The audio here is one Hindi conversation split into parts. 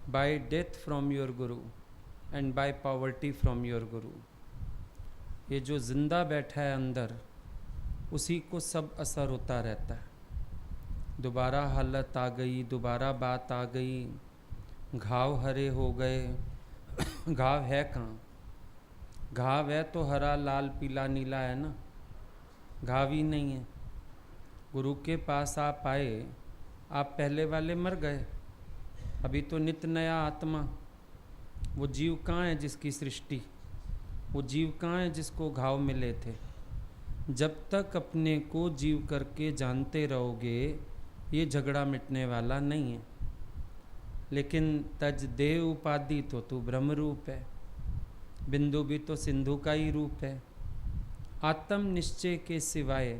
by death from your guru and by poverty from your guru। ये जो जिंदा बैठा है अंदर, उसी को सब असर होता रहता है। दोबारा हालत आ गई, दोबारा बात आ गई, घाव हरे हो गए। घाव है कहाँ? घाव है तो हरा लाल पीला नीला है ना, घाव ही नहीं है। गुरु के पास आप आए, आप पहले वाले मर गए, अभी तो नित्य नया आत्मा। वो जीव कहाँ है जिसकी सृष्टि? वो जीव कहाँ है जिसको घाव मिले थे? जब तक अपने को जीव करके जानते रहोगे, ये झगड़ा मिटने वाला नहीं है। लेकिन तज देव उपाधि तो तू ब्रह्म रूप है, बिंदु भी तो सिंधु का ही रूप है। आत्म निश्चय के सिवाय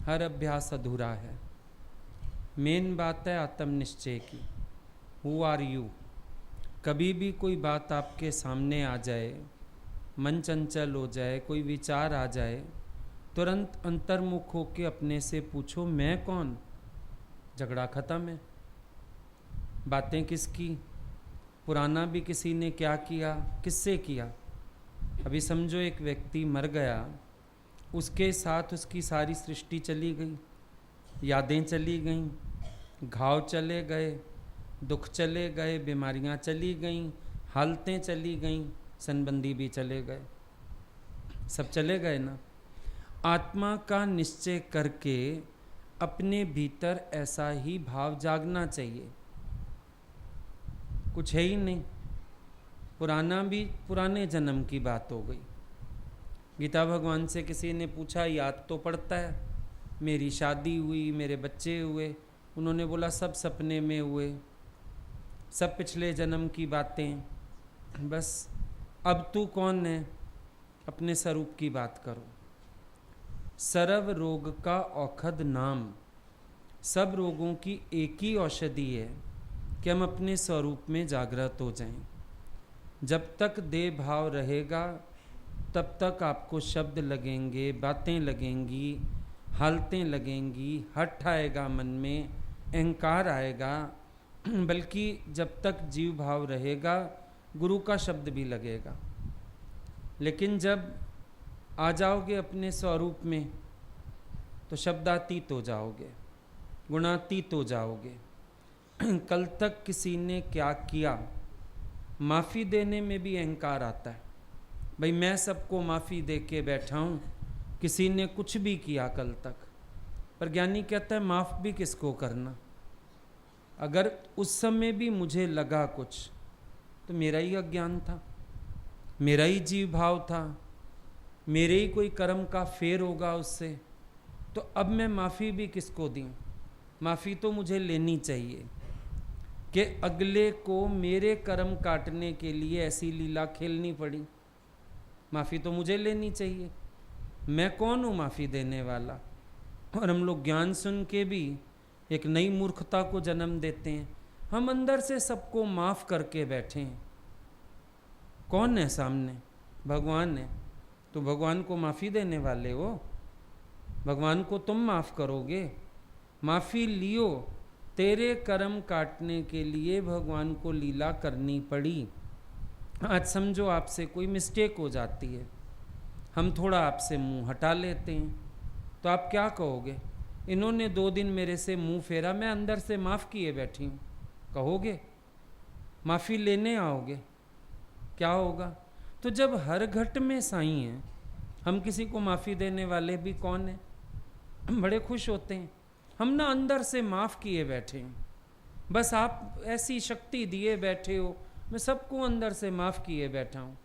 हर अभ्यास अधूरा है। मेन बात है आत्म निश्चय की। Who are you? कभी भी कोई बात आपके सामने आ जाए, मन चंचल हो जाए, कोई विचार आ जाए, तुरंत अंतर्मुख होकर अपने से पूछो, मैं कौन? झगड़ा खत्म है। बातें किसकी? पुराना भी किसी ने क्या किया, किससे किया? अभी समझो एक व्यक्ति मर गया, उसके साथ उसकी सारी सृष्टि चली गई, यादें चली गईं, घाव चले गए, दुख चले गए, बीमारियां चली गईं, हालतें चली गईं, संबंधी भी चले गए, सब चले गए ना। आत्मा का निश्चय करके अपने भीतर ऐसा ही भाव जागना चाहिए। कुछ है ही नहीं, पुराना भी पुराने जन्म की बात हो गई। गीता भगवान से किसी ने पूछा, याद तो पड़ता है, मेरी शादी हुई, मेरे बच्चे हुए। उन्होंने बोला सब सपने में हुए, सब पिछले जन्म की बातें। बस अब तू कौन है? अपने स्वरूप की बात करो। सर्व रोग का औषध नाम, सब रोगों की एक ही औषधि है कि हम अपने स्वरूप में जागृत हो जाएं। जब तक देह भाव रहेगा, तब तक आपको शब्द लगेंगे, बातें लगेंगी, हालतें लगेंगी, हठ आएगा मन में, अहंकार आएगा। बल्कि जब तक जीव भाव रहेगा, गुरु का शब्द भी लगेगा। लेकिन जब आ जाओगे अपने स्वरूप में, तो शब्दातीत हो जाओगे, गुणातीत हो जाओगे। कल तक किसी ने क्या किया, माफ़ी देने में भी अहंकार आता है। भाई मैं सबको माफ़ी दे के बैठा हूँ, किसी ने कुछ भी किया कल तक। पर ज्ञानी कहता है माफ़ भी किसको करना? अगर उस समय भी मुझे लगा कुछ, तो मेरा ही अज्ञान था, मेरा ही जीव भाव था, मेरे ही कोई कर्म का फेर होगा उससे। तो अब मैं माफ़ी भी किसको दूँ? माफ़ी तो मुझे लेनी चाहिए कि अगले को मेरे कर्म काटने के लिए ऐसी लीला खेलनी पड़ी। माफ़ी तो मुझे लेनी चाहिए। मैं कौन हूँ माफ़ी देने वाला? और हम लोग ज्ञान सुन के भी एक नई मूर्खता को जन्म देते हैं। हम अंदर से सबको माफ़ करके बैठे हैं। कौन है सामने? भगवान है। तो भगवान को माफ़ी देने वाले हो? भगवान को तुम माफ़ करोगे? माफ़ी लियो, तेरे कर्म काटने के लिए भगवान को लीला करनी पड़ी। आज समझो आपसे कोई मिस्टेक हो जाती है, हम थोड़ा आपसे मुंह हटा लेते हैं, तो आप क्या कहोगे? इन्होंने 2 दिन मेरे से मुंह फेरा, मैं अंदर से माफ़ किए बैठी हूँ, कहोगे? माफ़ी लेने आओगे? क्या होगा? तो जब हर घट में साईं हैं, हम किसी को माफ़ी देने वाले भी कौन हैं? हम बड़े खुश होते हैं, हम ना अंदर से माफ़ किए बैठे हैं। बस आप ऐसी शक्ति दिए बैठे हो, मैं सबको अंदर से माफ़ किए बैठा हूँ।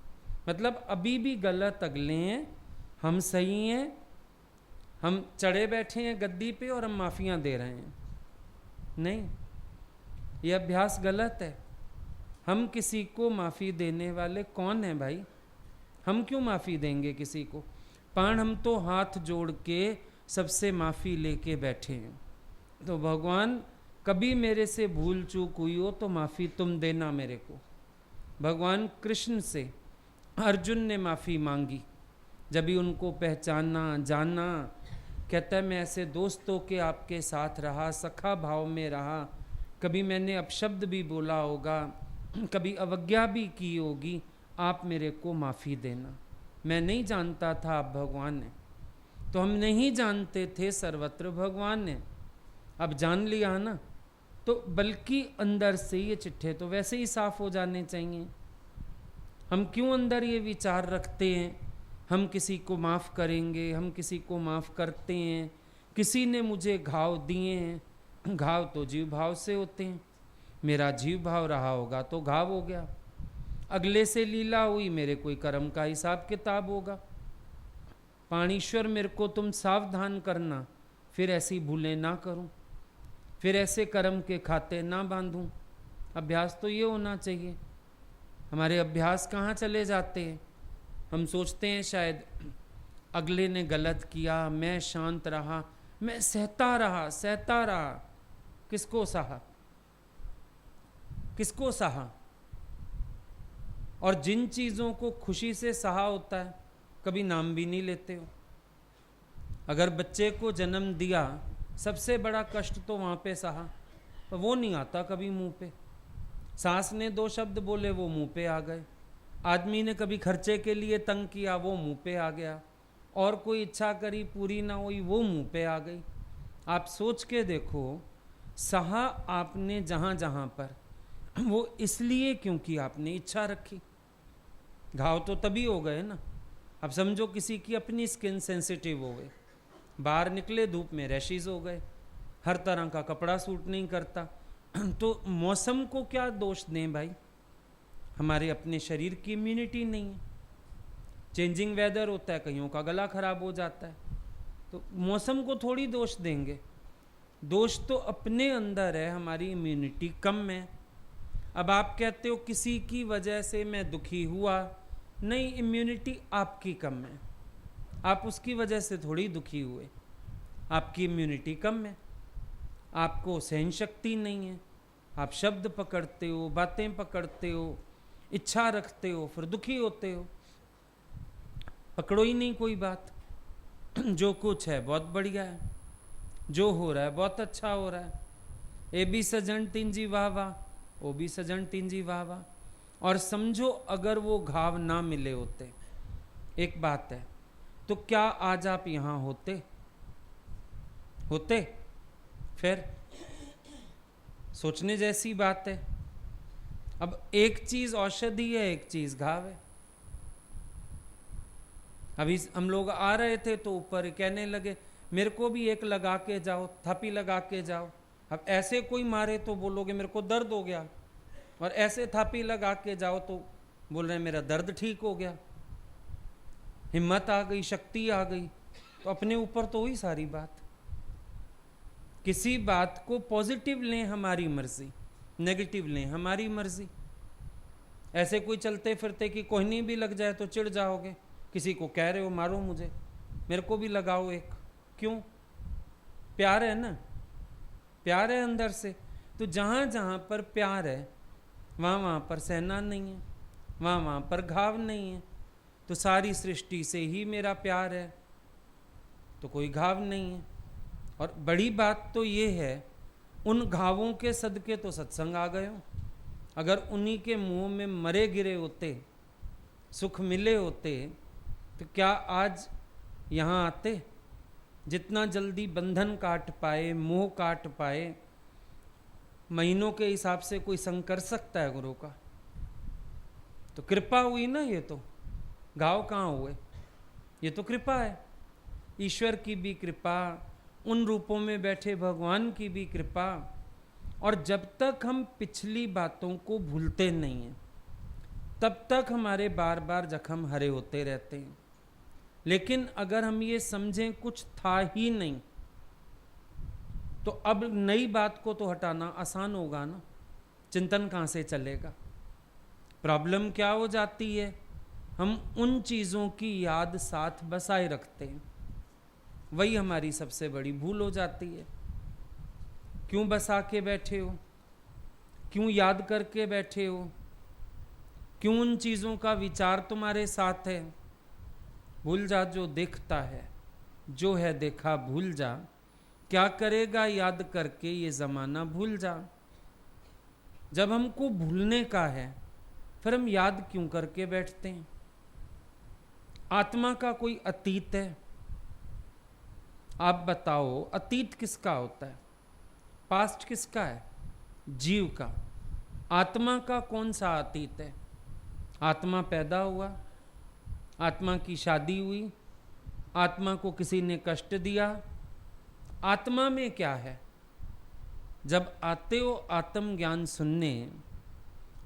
मतलब अभी भी गलत अगले हैं, हम सही हैं, हम चढ़े बैठे हैं गद्दी पे और हम माफ़ियाँ दे रहे हैं। नहीं, ये अभ्यास गलत है। हम किसी को माफ़ी देने वाले कौन हैं भाई? हम क्यों माफ़ी देंगे किसी को? पाण हम तो हाथ जोड़ के सबसे माफ़ी लेके बैठे हैं। तो भगवान कभी मेरे से भूल चूक हुई हो तो माफ़ी तुम देना मेरे को। भगवान कृष्ण से अर्जुन ने माफ़ी मांगी, जब भी उनको पहचाना जाना। कहता है मैं ऐसे दोस्तों के आपके साथ रहा, सखा भाव में रहा, कभी मैंने अपशब्द भी बोला होगा, कभी अवज्ञा भी की होगी, आप मेरे को माफ़ी देना। मैं नहीं जानता था आप भगवान हैं, तो हम नहीं जानते थे सर्वत्र भगवान हैं। अब जान लिया ना, तो बल्कि अंदर से ये चिट्ठे तो वैसे ही साफ हो जाने चाहिए। हम क्यों अंदर ये विचार रखते हैं हम किसी को माफ़ करेंगे, हम किसी को माफ़ करते हैं, किसी ने मुझे घाव दिए हैं। घाव तो जीव भाव से होते हैं, मेरा जीव भाव रहा होगा तो घाव हो गया, अगले से लीला हुई, मेरे कोई कर्म का हिसाब किताब होगा। पाणीश्वर मेरे को तुम सावधान करना, फिर ऐसी भूलें ना करूं, फिर ऐसे कर्म के खाते ना बांधूं। अभ्यास तो ये होना चाहिए। हमारे अभ्यास कहाँ चले जाते हैं? हम सोचते हैं शायद अगले ने गलत किया, मैं शांत रहा, मैं सहता रहा। किसको सहा? किसको सहा? और जिन चीज़ों को खुशी से सहा होता है, कभी नाम भी नहीं लेते हो। अगर बच्चे को जन्म दिया, सबसे बड़ा कष्ट तो वहाँ पे सहा, पर वो नहीं आता कभी मुंह पे। सास ने 2 शब्द बोले, वो मुंह पे आ गए। आदमी ने कभी खर्चे के लिए तंग किया, वो मुंह पे आ गया। और कोई इच्छा करी, पूरी ना हुई, वो मुंह पे आ गई। आप सोच के देखो, सहा आपने जहाँ जहाँ पर, वो इसलिए क्योंकि आपने इच्छा रखी। घाव तो तभी हो गए ना। अब समझो किसी की अपनी स्किन सेंसिटिव हो गई, बाहर निकले धूप में रैशेज हो गए, हर तरह का कपड़ा सूट नहीं करता, तो मौसम को क्या दोष दें भाई? हमारे अपने शरीर की इम्यूनिटी नहीं है, चेंजिंग वेदर होता है, कईयों का गला खराब हो जाता है, तो मौसम को थोड़ी दोष देंगे। दोष तो अपने अंदर है, हमारी इम्यूनिटी कम है। अब आप कहते हो किसी की वजह से मैं दुखी हुआ, नहीं, इम्यूनिटी आपकी कम है, आप उसकी वजह से थोड़ी दुखी हुए। आपकी इम्यूनिटी कम है, आपको सहन शक्ति नहीं है, आप शब्द पकड़ते हो, बातें पकड़ते हो, इच्छा रखते हो, फिर दुखी होते हो। पकड़ो ही नहीं कोई बात। जो कुछ है बहुत बढ़िया है, जो हो रहा है बहुत अच्छा हो रहा है। ए भी सजन तींजी वाह वाह, ओ भी सजन तींजी वाह वाह। और समझो अगर वो घाव ना मिले होते, एक बात है, तो क्या आज आप यहां होते? फिर सोचने जैसी बात है। अब एक चीज औषधि है, एक चीज घाव है। अभी हम लोग आ रहे थे तो ऊपर कहने लगे मेरे को भी एक लगा के जाओ, थापी लगा के जाओ। अब ऐसे कोई मारे तो बोलोगे मेरे को दर्द हो गया, और ऐसे थापी लगा के जाओ तो बोल रहे मेरा दर्द ठीक हो गया। हिम्मत आ गई, शक्ति आ गई, तो अपने ऊपर तो हुई सारी बात। किसी बात को पॉजिटिव लें हमारी मर्जी, नेगेटिव लें हमारी मर्जी। ऐसे कोई चलते फिरते कि कोई नहीं भी लग जाए तो चिढ़ जाओगे, किसी को कह रहे हो मारो मुझे, मेरे को भी लगाओ एक, क्यों? प्यार है ना, प्यार है अंदर से। तो जहाँ जहाँ पर प्यार है वहाँ वहाँ पर सहना नहीं है, वहाँ वहाँ पर घाव नहीं है। तो सारी सृष्टि से ही मेरा प्यार है, तो कोई घाव नहीं है। और बड़ी बात तो ये है, उन घावों के सदके तो सत्संग आ गए हो। अगर उन्हीं के मुंह में मरे गिरे होते, सुख मिले होते, तो क्या आज यहाँ आते? जितना जल्दी बंधन काट पाए, मोह काट पाए, महीनों के हिसाब से कोई संग कर सकता है गुरु का? तो कृपा हुई ना। ये तो घाव कहाँ हुए? ये तो कृपा है, ईश्वर की भी कृपा, उन रूपों में बैठे भगवान की भी कृपा। और जब तक हम पिछली बातों को भूलते नहीं हैं, तब तक हमारे बार बार जख्म हरे होते रहते हैं। लेकिन अगर हम ये समझें कुछ था ही नहीं, तो अब नई बात को तो हटाना आसान होगा ना, चिंतन कहाँ से चलेगा? प्रॉब्लम क्या हो जाती है, हम उन चीज़ों की याद साथ बसाए रखते हैं, वही हमारी सबसे बड़ी भूल हो जाती है। क्यों बसा के बैठे हो? क्यों याद करके बैठे हो? क्यों उन चीज़ों का विचार तुम्हारे साथ है? भूल जा जो देखता है, जो है देखा भूल जा, क्या करेगा याद करके ये ज़माना भूल जा। जब हमको भूलने का है फिर हम याद क्यों करके बैठते हैं? आत्मा का कोई अतीत है? आप बताओ, अतीत किसका होता है? पास्ट किसका है? जीव का। आत्मा का कौन सा अतीत है? आत्मा पैदा हुआ, आत्मा की शादी हुई, आत्मा को किसी ने कष्ट दिया। आत्मा में क्या है? जब आते हो आत्म ज्ञान सुनने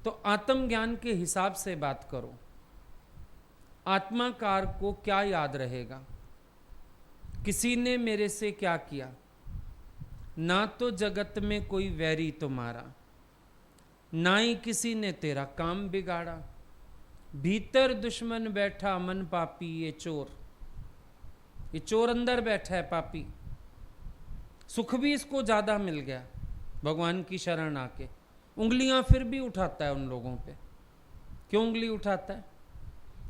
तो आत्म ज्ञान के हिसाब से बात करो। आत्माकार को क्या याद रहेगा? किसी ने मेरे से क्या किया? ना तो जगत में कोई वैरी तुम्हारा, ना ही किसी ने तेरा काम बिगाड़ा। भीतर दुश्मन बैठा मन पापी ये चोर अंदर बैठा है पापी। सुख भी इसको ज्यादा मिल गया भगवान की शरण आके, उंगलियां फिर भी उठाता है उन लोगों पे। क्यों उंगली उठाता है?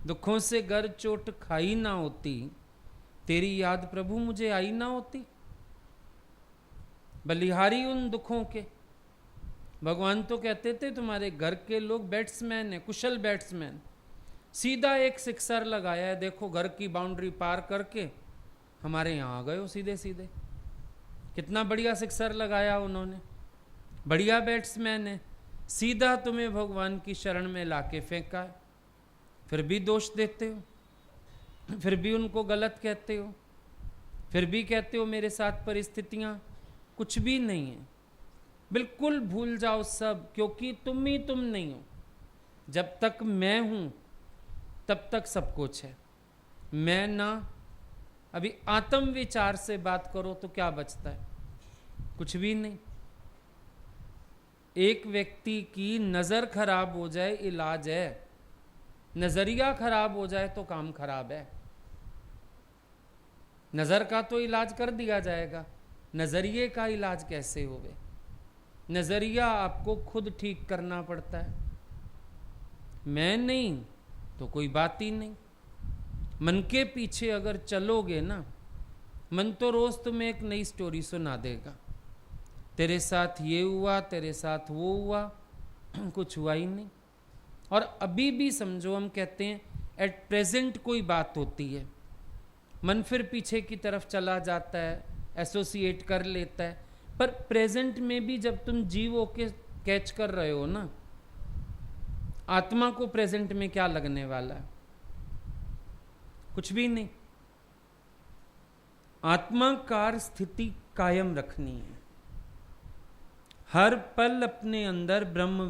दुखों से गर चोट खाई ना होती, तेरी याद प्रभु मुझे आई ना होती। बलिहारी उन दुखों के। भगवान तो कहते थे तुम्हारे घर के लोग बैट्समैन है, कुशल बैट्समैन। सीधा एक सिक्सर लगाया है, देखो घर की बाउंड्री पार करके हमारे यहाँ आ गए हो सीधे सीधे। कितना बढ़िया सिक्सर लगाया उन्होंने, बढ़िया बैट्समैन है। सीधा तुम्हें भगवान की शरण में लाके फेंका है, फिर भी दोष देते हो, फिर भी उनको गलत कहते हो, फिर भी कहते हो मेरे साथ परिस्थितियां कुछ भी नहीं है। बिल्कुल भूल जाओ सब, क्योंकि तुम ही तुम नहीं हो। जब तक मैं हूं तब तक सब कुछ है। मैं ना, अभी आत्म विचार से बात करो तो क्या बचता है? कुछ भी नहीं। एक व्यक्ति की नजर खराब हो जाए इलाज है, नजरिया खराब हो जाए तो काम खराब है। नजर का तो इलाज कर दिया जाएगा, नजरिए का इलाज कैसे होवे? नजरिया आपको खुद ठीक करना पड़ता है। मैं नहीं तो कोई बात ही नहीं। मन के पीछे अगर चलोगे ना, मन तो रोज तुम्हें एक नई स्टोरी सुना देगा। तेरे साथ ये हुआ, तेरे साथ वो हुआ, कुछ हुआ ही नहीं। और अभी भी समझो, हम कहते हैं एट प्रेजेंट कोई बात होती है, मन फिर पीछे की तरफ चला जाता है, एसोसिएट कर लेता है। पर प्रेजेंट में भी जब तुम जीव होके कैच कर रहे हो ना, आत्मा को प्रेजेंट में क्या लगने वाला है? कुछ भी नहीं। आत्माकार स्थिति कायम रखनी है। हर पल अपने अंदर ब्रह्म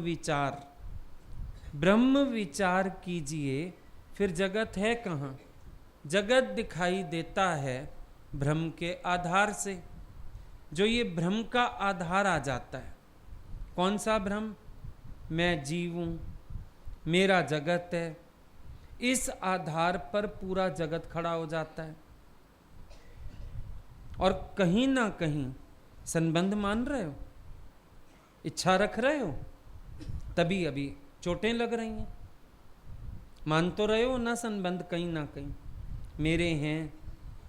विचार कीजिए। फिर जगत है कहाँ? जगत दिखाई देता है भ्रम के आधार से। जो ये भ्रम का आधार आ जाता है, कौन सा भ्रम? मैं जीव हूं, मेरा जगत है। इस आधार पर पूरा जगत खड़ा हो जाता है। और कहीं ना कहीं संबंध मान रहे हो, इच्छा रख रहे हो, तभी अभी चोटें लग रही हैं। मान तो रहे हो ना संबंध कहीं ना कहीं, मेरे हैं,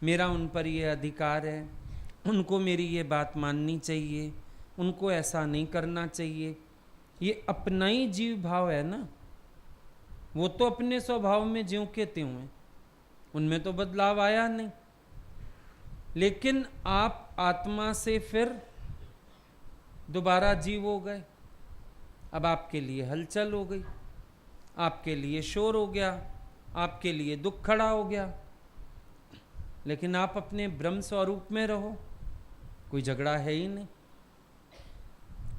मेरा उन पर ये अधिकार है, उनको मेरी ये बात माननी चाहिए, उनको ऐसा नहीं करना चाहिए। ये अपना ही जीव भाव है ना, वो तो अपने स्वभाव में ज्यों के त्यों हैं, उनमें तो बदलाव आया नहीं। लेकिन आप आत्मा से फिर दोबारा जीव हो गए। अब आपके लिए हलचल हो गई, आपके लिए शोर हो गया, आपके लिए दुख खड़ा हो गया। लेकिन आप अपने ब्रह्म स्वरूप में रहो, कोई झगड़ा है ही नहीं।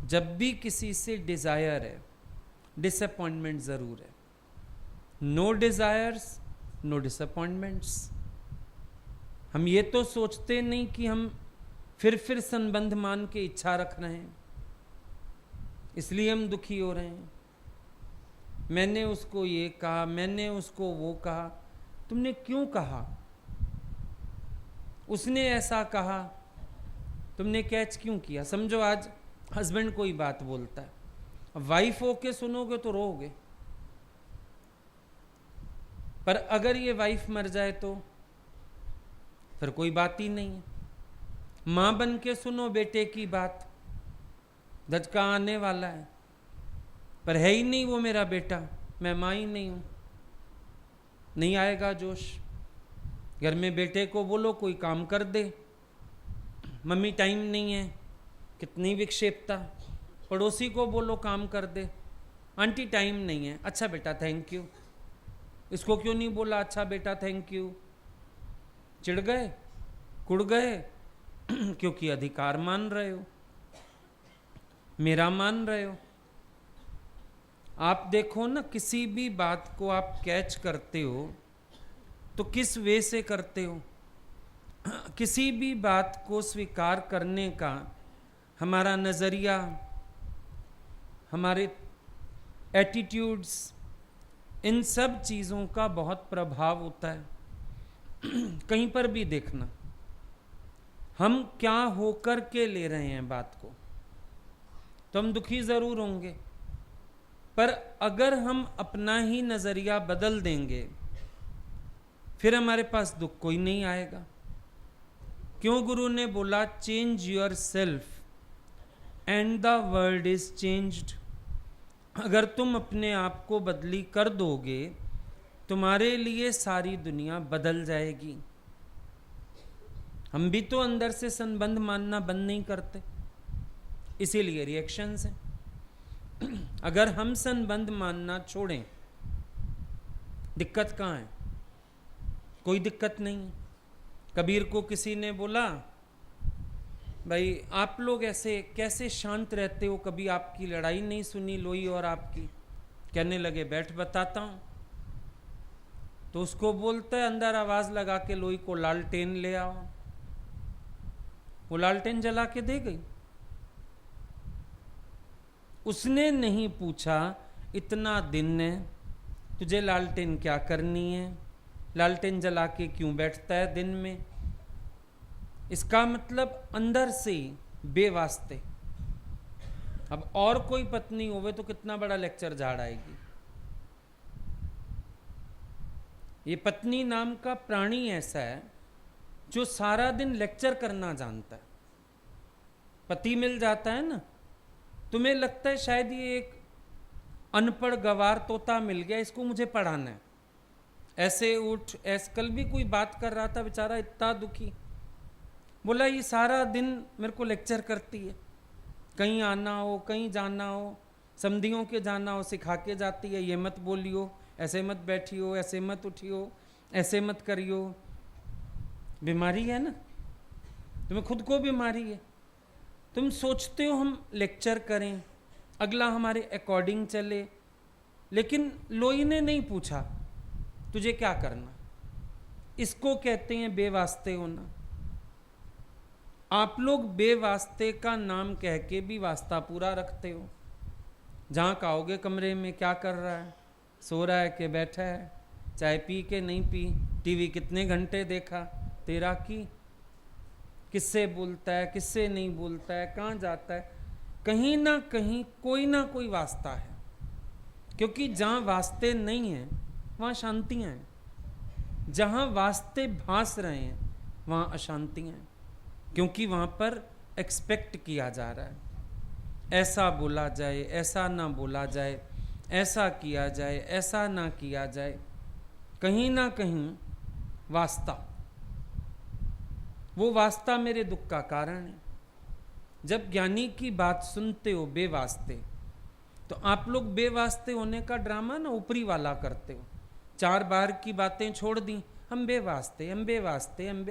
जब भी किसी से डिजायर है, डिसअपॉइंटमेंट जरूर है। No desires no disappointments. हम ये तो सोचते नहीं कि हम फिर संबंध मान के इच्छा रख रहे हैं, इसलिए हम दुखी हो रहे हैं। मैंने उसको ये कहा, मैंने उसको वो कहा। तुमने क्यों कहा? उसने ऐसा कहा, तुमने कैच क्यों किया? समझो आज हस्बैंड कोई बात बोलता है, वाइफ होके सुनोगे तो रोओगे, पर अगर ये वाइफ मर जाए तो फिर कोई बात ही नहीं है। मां बन के सुनो बेटे की बात, धचका आने वाला है। पर है ही नहीं वो मेरा बेटा, मैं माँ ही नहीं हूँ, नहीं आएगा जोश। घर में बेटे को बोलो कोई काम कर दे, मम्मी टाइम नहीं है, कितनी विक्षेपता। पड़ोसी को बोलो काम कर दे, आंटी टाइम नहीं है, अच्छा बेटा थैंक यू। इसको क्यों नहीं बोला अच्छा बेटा थैंक यू? चिढ़ गए, कुड़ गए क्योंकि अधिकार मान रहे हो, मेरा मान रहे हो। आप देखो ना, किसी भी बात को आप कैच करते हो तो किस वे से करते हो? किसी भी बात को स्वीकार करने का हमारा नज़रिया, हमारे एटीट्यूड्स, इन सब चीज़ों का बहुत प्रभाव होता है। कहीं पर भी देखना, हम क्या होकर के ले रहे हैं बात को, तो हम दुखी ज़रूर होंगे, पर अगर हम अपना ही नज़रिया बदल देंगे फिर हमारे पास दुख कोई नहीं आएगा। क्यों गुरु ने बोला change your self and the world is changed. अगर तुम अपने आप को बदली कर दोगे, तुम्हारे लिए सारी दुनिया बदल जाएगी। हम भी तो अंदर से संबंध मानना बंद नहीं करते, इसीलिए रिएक्शंस हैं। अगर हम संबंध मानना छोड़ें, दिक्कत कहाँ है? कोई दिक्कत नहीं है। कबीर को किसी ने बोला, भाई आप लोग ऐसे कैसे शांत रहते हो, कभी आपकी लड़ाई नहीं सुनी लोई और आपकी। कहने लगे बैठ बताता हूं। तो उसको बोलता है अंदर आवाज लगा के लोई को लालटेन ले आओ। वो लालटेन जला के दे गई। उसने नहीं पूछा इतना दिन है तुझे लालटेन क्या करनी है, लालटेन जला के क्यों बैठता है दिन में। इसका मतलब अंदर से बेवास्ते। अब और कोई पत्नी होवे तो कितना बड़ा लेक्चर झाड़ आएगी। ये पत्नी नाम का प्राणी ऐसा है जो सारा दिन लेक्चर करना जानता है। पति मिल जाता है ना, तुम्हें लगता है शायद ये एक अनपढ़ गवार तोता मिल गया, इसको मुझे पढ़ाना है। ऐसे उठ ऐसे। कल भी कोई बात कर रहा था बेचारा, इतना दुखी, बोला ये सारा दिन मेरे को लेक्चर करती है, कहीं आना हो कहीं जाना हो, समधियों के जाना हो सिखा के जाती है, ये मत बोलियो, ऐसे मत बैठियो, ऐसे मत उठियो, ऐसे मत करियो। बीमारी है ना, तुम्हें खुद को बीमारी है। तुम सोचते हो हम लेक्चर करें, अगला हमारे अकॉर्डिंग चले, लेकिन लोई ने नहीं पूछा तुझे क्या करना। इसको कहते हैं बेवास्ते होना। आप लोग बेवास्ते का नाम कह के भी वास्ता पूरा रखते हो। जहाँ कहोगे कमरे में क्या कर रहा है, सो रहा है कि बैठा है, चाय पी के नहीं पी, टीवी कितने घंटे देखा, तेरा की, किससे बोलता है किससे नहीं बोलता है, कहाँ जाता है। कहीं ना कोई वास्ता है, क्योंकि जहाँ वास्ते नहीं है वहाँ शांतियाँ हैं। जहाँ वास्ते भास रहे हैं वहाँ अशांतियाँ हैं, क्योंकि वहाँ पर एक्सपेक्ट किया जा रहा है, ऐसा बोला जाए, ऐसा ना बोला जाए, ऐसा किया जाए, ऐसा ना किया जाए। कहीं ना कहीं वास्ता, वो वास्ता मेरे दुख का कारण है। जब ज्ञानी की बात सुनते हो बेवास्ते, तो आप लोग बेवास्ते होने का ड्रामा ना ऊपरी वाला करते हो। 4 बार की बातें छोड़ दी, हम बेवास्ते हम बेवास्ते हम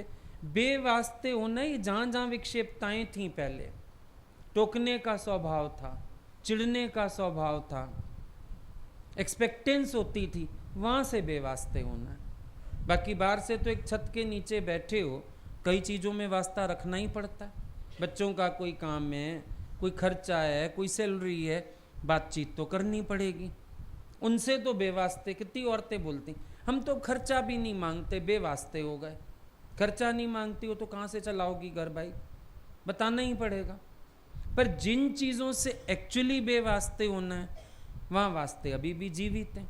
बेवास्ते होना ही। जहाँ जहाँ विक्षेपताएं थीं, पहले टोकने का स्वभाव था, चिढ़ने का स्वभाव था, एक्सपेक्टेंस होती थी, वहाँ से बेवास्ते होना। बाकी बाहर से तो एक छत के नीचे बैठे हो, कई चीज़ों में वास्ता रखना ही पड़ता है। बच्चों का कोई काम है, कोई खर्चा है, कोई सैलरी है, बातचीत तो करनी पड़ेगी। उनसे तो बेवास्ते। कितनी औरतें बोलती हम तो खर्चा भी नहीं मांगते, बेवास्ते हो गए। खर्चा नहीं मांगती हो तो कहाँ से चलाओगी घर भाई, बताना ही पड़ेगा। पर जिन चीज़ों से एक्चुअली बेवास्ते होना है वहाँ वास्ते अभी भी जीवित हैं।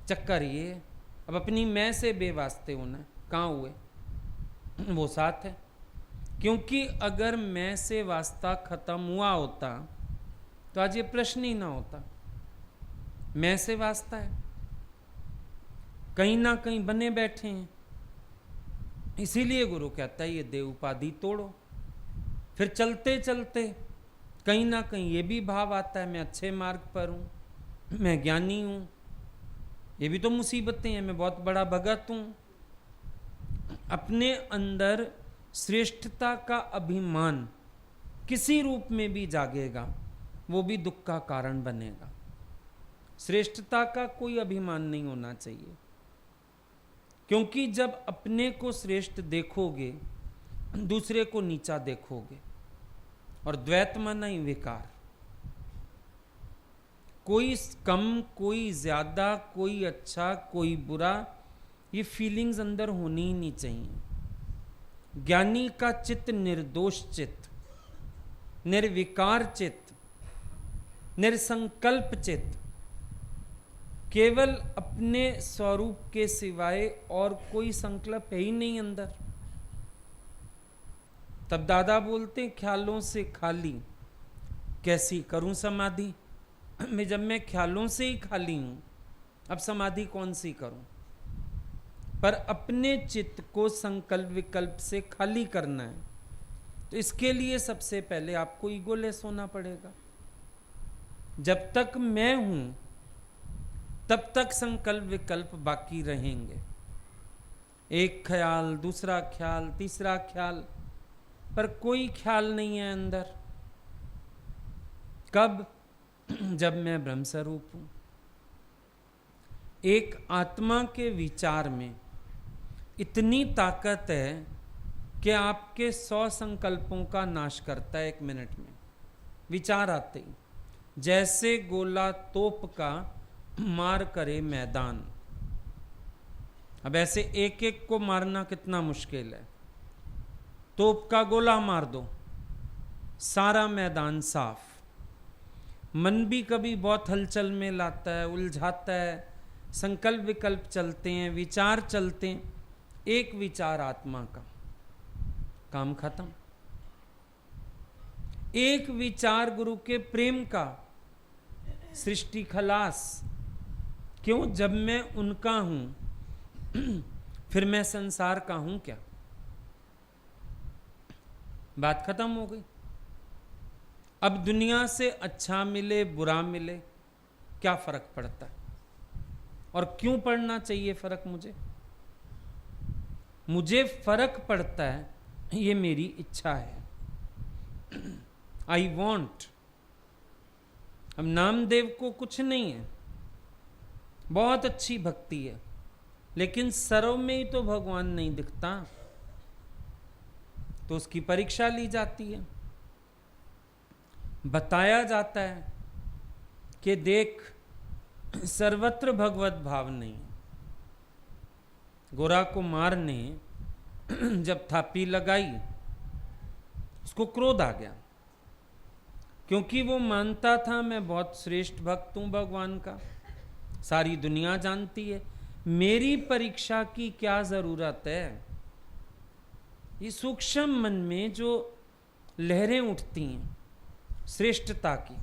चक्कर ये है, अब अपनी मैं से बेवास्ते होना है, कहाँ हुए? वो साथ है। क्योंकि अगर मैं से वास्ता खत्म हुआ होता तो आज ये प्रश्न ही ना होता। मैं से वास्ता है, कहीं ना कहीं बने बैठे हैं। इसीलिए गुरु कहता है ये देह उपाधि तोड़ो। फिर चलते चलते कहीं ना कहीं ये भी भाव आता है मैं अच्छे मार्ग पर हूँ, मैं ज्ञानी हूँ। ये भी तो मुसीबतें हैं, मैं बहुत बड़ा भगत हूँ। अपने अंदर श्रेष्ठता का अभिमान किसी रूप में भी जागेगा, वो भी दुख का कारण बनेगा। श्रेष्ठता का कोई अभिमान नहीं होना चाहिए, क्योंकि जब अपने को श्रेष्ठ देखोगे दूसरे को नीचा देखोगे। और द्वैत माना ही विकार, कोई कम कोई ज्यादा, कोई अच्छा कोई बुरा, ये फीलिंग्स अंदर होनी ही नहीं चाहिए। ज्ञानी का चित्त निर्दोष चित्त, निर्विकार चित्त, निर्संकल्प चित्त, केवल अपने स्वरूप के सिवाय और कोई संकल्प है ही नहीं अंदर। तब दादा बोलते ख्यालों से खाली कैसी करूं समाधि। जब मैं ख्यालों से ही खाली हूं, अब समाधि कौन सी करूं। पर अपने चित्त को संकल्प विकल्प से खाली करना है, तो इसके लिए सबसे पहले आपको ईगोलेस होना पड़ेगा। जब तक मैं हूं तब तक संकल्प विकल्प बाकी रहेंगे। एक ख्याल, दूसरा ख्याल, तीसरा ख्याल, पर कोई ख्याल नहीं है अंदर। कब? जब मैं ब्रह्म स्वरूप हूं। एक आत्मा के विचार में इतनी ताकत है कि आपके 100 संकल्पों का नाश करता है 1 मिनट में। विचार आते ही जैसे गोला तोप का मार करे मैदान। अब ऐसे एक एक को मारना कितना मुश्किल है। तोप का गोला मार दो, सारा मैदान साफ। मन भी कभी बहुत हलचल में लाता है, उलझाता है, संकल्प विकल्प चलते हैं, विचार चलते हैं। एक विचार आत्मा का, काम खत्म। एक विचार गुरु के प्रेम का, सृष्टि खलास। क्यों? जब मैं उनका हूं फिर मैं संसार का हूं क्या? बात खत्म हो गई। अब दुनिया से अच्छा मिले बुरा मिले क्या फर्क पड़ता है? और क्यों पड़ना चाहिए फर्क? मुझे फर्क पड़ता है, ये मेरी इच्छा है। I want. अब नामदेव को कुछ नहीं है, बहुत अच्छी भक्ति है, लेकिन सर्व में ही तो भगवान नहीं दिखता, तो उसकी परीक्षा ली जाती है। बताया जाता है कि देख सर्वत्र भगवत भाव नहीं। गोरा को मारने जब थापी लगाई, उसको क्रोध आ गया, क्योंकि वो मानता था मैं बहुत श्रेष्ठ भक्त हूं भगवान का, सारी दुनिया जानती है, मेरी परीक्षा की क्या जरूरत है। ये सूक्ष्म मन में जो लहरें उठती हैं श्रेष्ठता की,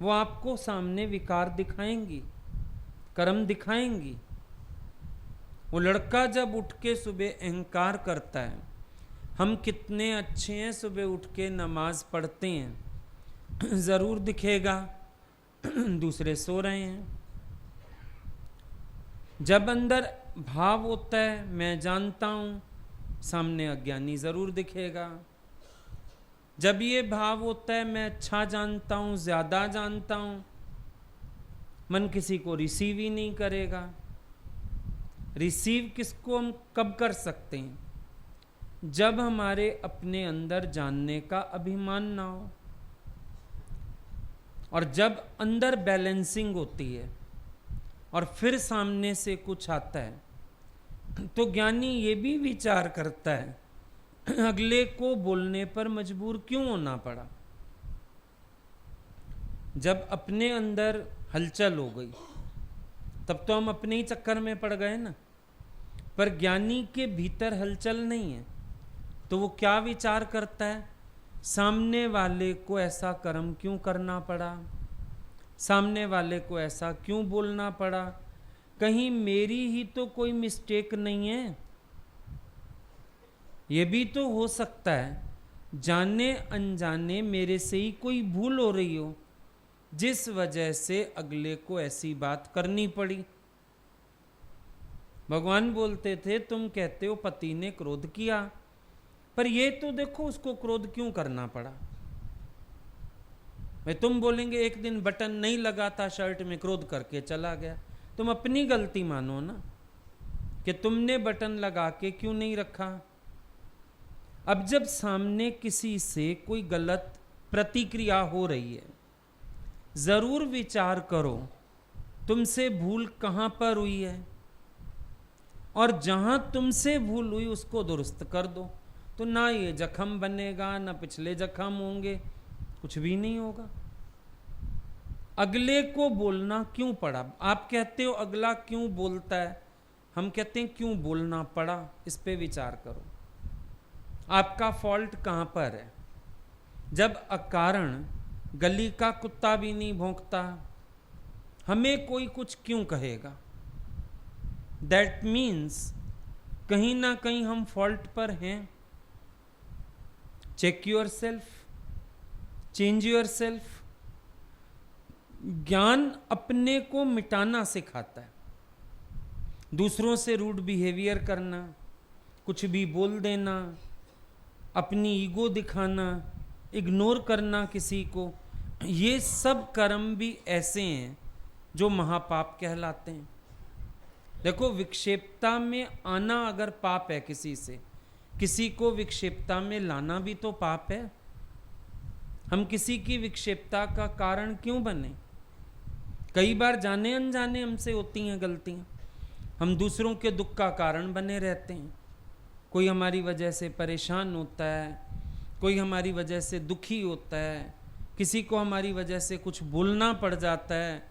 वो आपको सामने विकार दिखाएंगी, कर्म दिखाएंगी। वो लड़का जब उठ के सुबह अहंकार करता है, हम कितने अच्छे हैं, सुबह उठ के नमाज पढ़ते हैं, जरूर दिखेगा दूसरे सो रहे हैं। जब अंदर भाव होता है मैं जानता हूं, सामने अज्ञानी जरूर दिखेगा। जब ये भाव होता है मैं अच्छा जानता हूं, ज्यादा जानता हूं, मन किसी को रिसीव ही नहीं करेगा। रिसीव किसको हम कब कर सकते हैं? जब हमारे अपने अंदर जानने का अभिमान ना हो, और जब अंदर बैलेंसिंग होती है और फिर सामने से कुछ आता है, तो ज्ञानी ये भी विचार करता है अगले को बोलने पर मजबूर क्यों होना पड़ा। जब अपने अंदर हलचल हो गई तब तो हम अपने ही चक्कर में पड़ गए ना। पर ज्ञानी के भीतर हलचल नहीं है, तो वो क्या विचार करता है, सामने वाले को ऐसा कर्म क्यों करना पड़ा, सामने वाले को ऐसा क्यों बोलना पड़ा, कहीं मेरी ही तो कोई मिस्टेक नहीं है। ये भी तो हो सकता है जाने अनजाने मेरे से ही कोई भूल हो रही हो, जिस वजह से अगले को ऐसी बात करनी पड़ी। भगवान बोलते थे तुम कहते हो पति ने क्रोध किया, पर ये तो देखो उसको क्रोध क्यों करना पड़ा। भाई तुम बोलेंगे एक दिन बटन नहीं लगा था शर्ट में, क्रोध करके चला गया। तुम अपनी गलती मानो ना कि तुमने बटन लगा के क्यों नहीं रखा। अब जब सामने किसी से कोई गलत प्रतिक्रिया हो रही है, जरूर विचार करो तुमसे भूल कहां पर हुई है, और जहां तुमसे भूल हुई उसको दुरुस्त कर दो। तो ना ये जख्म बनेगा, ना पिछले जख्म होंगे, कुछ भी नहीं होगा। अगले को बोलना क्यों पड़ा? आप कहते हो अगला क्यों बोलता है, हम कहते हैं क्यों बोलना पड़ा। इस पे विचार करो, आपका फॉल्ट कहां पर है। जब अकारण गली का कुत्ता भी नहीं भौंकता, हमें कोई कुछ क्यों कहेगा? दैट मीन्स कहीं ना कहीं हम फॉल्ट पर हैं। Check yourself, change yourself. ज्ञान अपने को मिटाना सिखाता है। दूसरों से रूड बिहेवियर करना, कुछ भी बोल देना, अपनी ईगो दिखाना, इग्नोर करना किसी को, ये सब कर्म भी ऐसे हैं जो महापाप कहलाते हैं। देखो, विक्षेपता में आना अगर पाप है किसी से, किसी को विक्षेपता में लाना भी तो पाप है। हम किसी की विक्षेपता का कारण क्यों बने? कई बार जाने अनजाने हमसे होती हैं गलतियां, हम दूसरों के दुख का कारण बने रहते हैं। कोई हमारी वजह से परेशान होता है, कोई हमारी वजह से दुखी होता है, किसी को हमारी वजह से कुछ बोलना पड़ जाता है,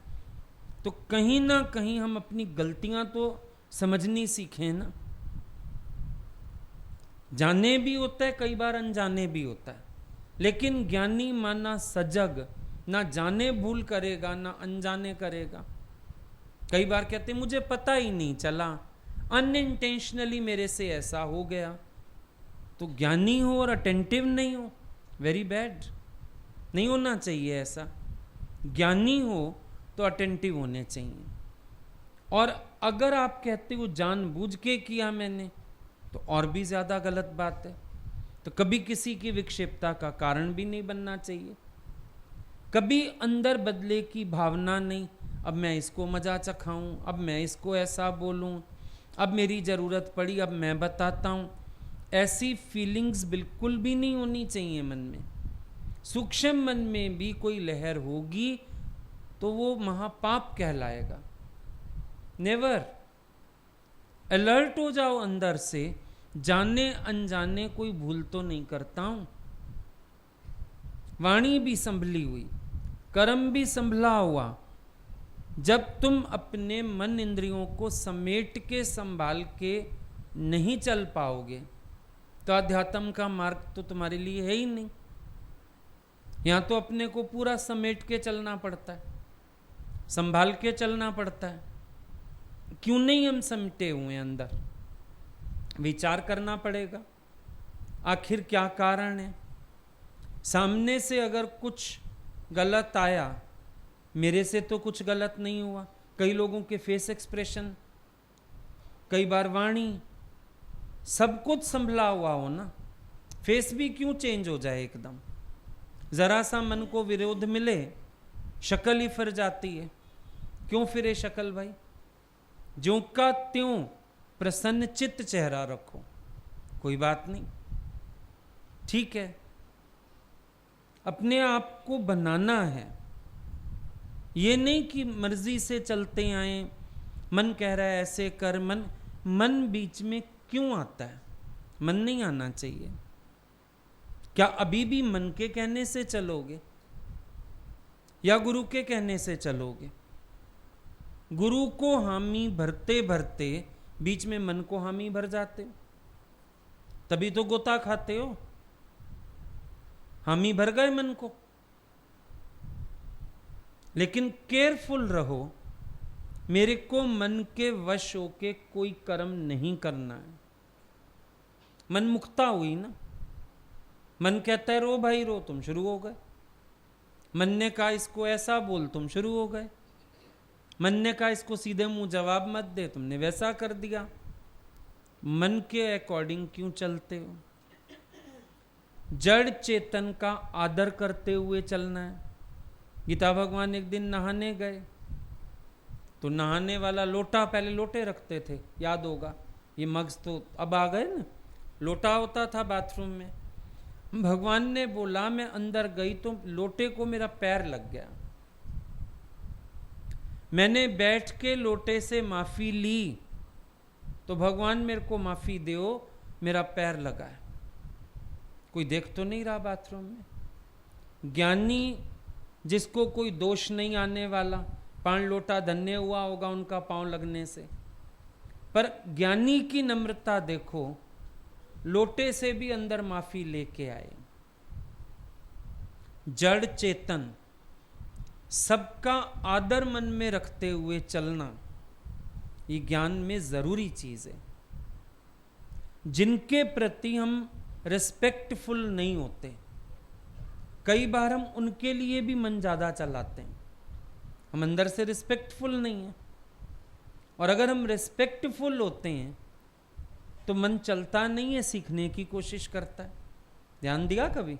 तो कहीं ना कहीं हम अपनी गलतियां तो समझनी सीखें ना। जाने भी होता है, कई बार अनजाने भी होता है, लेकिन ज्ञानी माना सजग ना जाने भूल करेगा ना अनजाने करेगा। कई बार कहते मुझे पता ही नहीं चला, अनइंटेंशनली मेरे से ऐसा हो गया। तो ज्ञानी हो और अटेंटिव नहीं हो, वेरी बैड। नहीं होना चाहिए ऐसा। ज्ञानी हो तो अटेंटिव होने चाहिए। और अगर आप कहते हो जानबूझ के किया मैंने, तो और भी ज्यादा गलत बात है। तो कभी किसी की विक्षेपता का कारण भी नहीं बनना चाहिए। कभी अंदर बदले की भावना नहीं, अब मैं इसको मजा चखाऊं, अब मैं इसको ऐसा बोलूं, अब मेरी जरूरत पड़ी अब मैं बताता हूं, ऐसी फीलिंग्स बिल्कुल भी नहीं होनी चाहिए मन में। सूक्ष्म मन में भी कोई लहर होगी तो वो महापाप कहलाएगा। नेवर। अलर्ट हो जाओ अंदर से, जाने अनजाने कोई भूल तो नहीं करता हूं। वाणी भी संभली हुई, कर्म भी संभला हुआ। जब तुम अपने मन इंद्रियों को समेट के संभाल के नहीं चल पाओगे, तो अध्यात्म का मार्ग तो तुम्हारे लिए है ही नहीं। यहां तो अपने को पूरा समेट के चलना पड़ता है, संभाल के चलना पड़ता है। क्यों नहीं हम समेटे हुए अंदर? विचार करना पड़ेगा, आखिर क्या कारण है। सामने से अगर कुछ गलत आया, मेरे से तो कुछ गलत नहीं हुआ। कई लोगों के फेस एक्सप्रेशन, कई बार वाणी, सब कुछ संभला हुआ हो ना, फेस भी क्यों चेंज हो जाए एकदम? जरा सा मन को विरोध मिले, शक्ल ही फिर जाती है। क्यों फिरे शक्ल भाई? ज्यों का त्यों प्रसन्न चित्त चेहरा रखो, कोई बात नहीं, ठीक है। अपने आप को बनाना है, ये नहीं कि मर्जी से चलते आए, मन कह रहा है ऐसे कर। मन बीच में क्यों आता है? मन नहीं आना चाहिए। क्या अभी भी मन के कहने से चलोगे या गुरु के कहने से चलोगे? गुरु को हामी भरते भरते बीच में मन को हामी भर जाते हो, तभी तो गोता खाते हो। हामी भर गए मन को। लेकिन केयरफुल रहो, मेरे को मन के वश होके कोई कर्म नहीं करना है। मन मुक्ता हुई ना, मन कहता है रो भाई रो, तुम शुरू हो गए। मन ने कहा इसको ऐसा बोल, तुम शुरू हो गए। मन ने कहा इसको सीधे मुंह जवाब मत दे, तुमने वैसा कर दिया। मन के अकॉर्डिंग क्यों चलते हो? जड़ चेतन का आदर करते हुए चलना है। गीता भगवान एक दिन नहाने गए, तो नहाने वाला लोटा, पहले लोटे रखते थे, याद होगा, ये मग्स तो अब आ गए ना, लोटा होता था बाथरूम में। भगवान ने बोला मैं अंदर गई तो लोटे को मेरा पैर लग गया, मैंने बैठ के लोटे से माफी ली, तो भगवान मेरे को माफी दो, मेरा पैर लगा है। कोई देख तो नहीं रहा बाथरूम में। ज्ञानी जिसको कोई दोष नहीं आने वाला, 5 लोटा धन्य हुआ होगा उनका पांव लगने से। पर ज्ञानी की नम्रता देखो, लोटे से भी अंदर माफी लेके आए। जड़ चेतन सबका आदर मन में रखते हुए चलना, ये ज्ञान में जरूरी चीज है। जिनके प्रति हम रिस्पेक्टफुल नहीं होते, कई बार हम उनके लिए भी मन ज्यादा चलाते हैं, हम अंदर से रिस्पेक्टफुल नहीं है। और अगर हम रिस्पेक्टफुल होते हैं तो मन चलता नहीं है, सीखने की कोशिश करता है। ध्यान दिया कभी?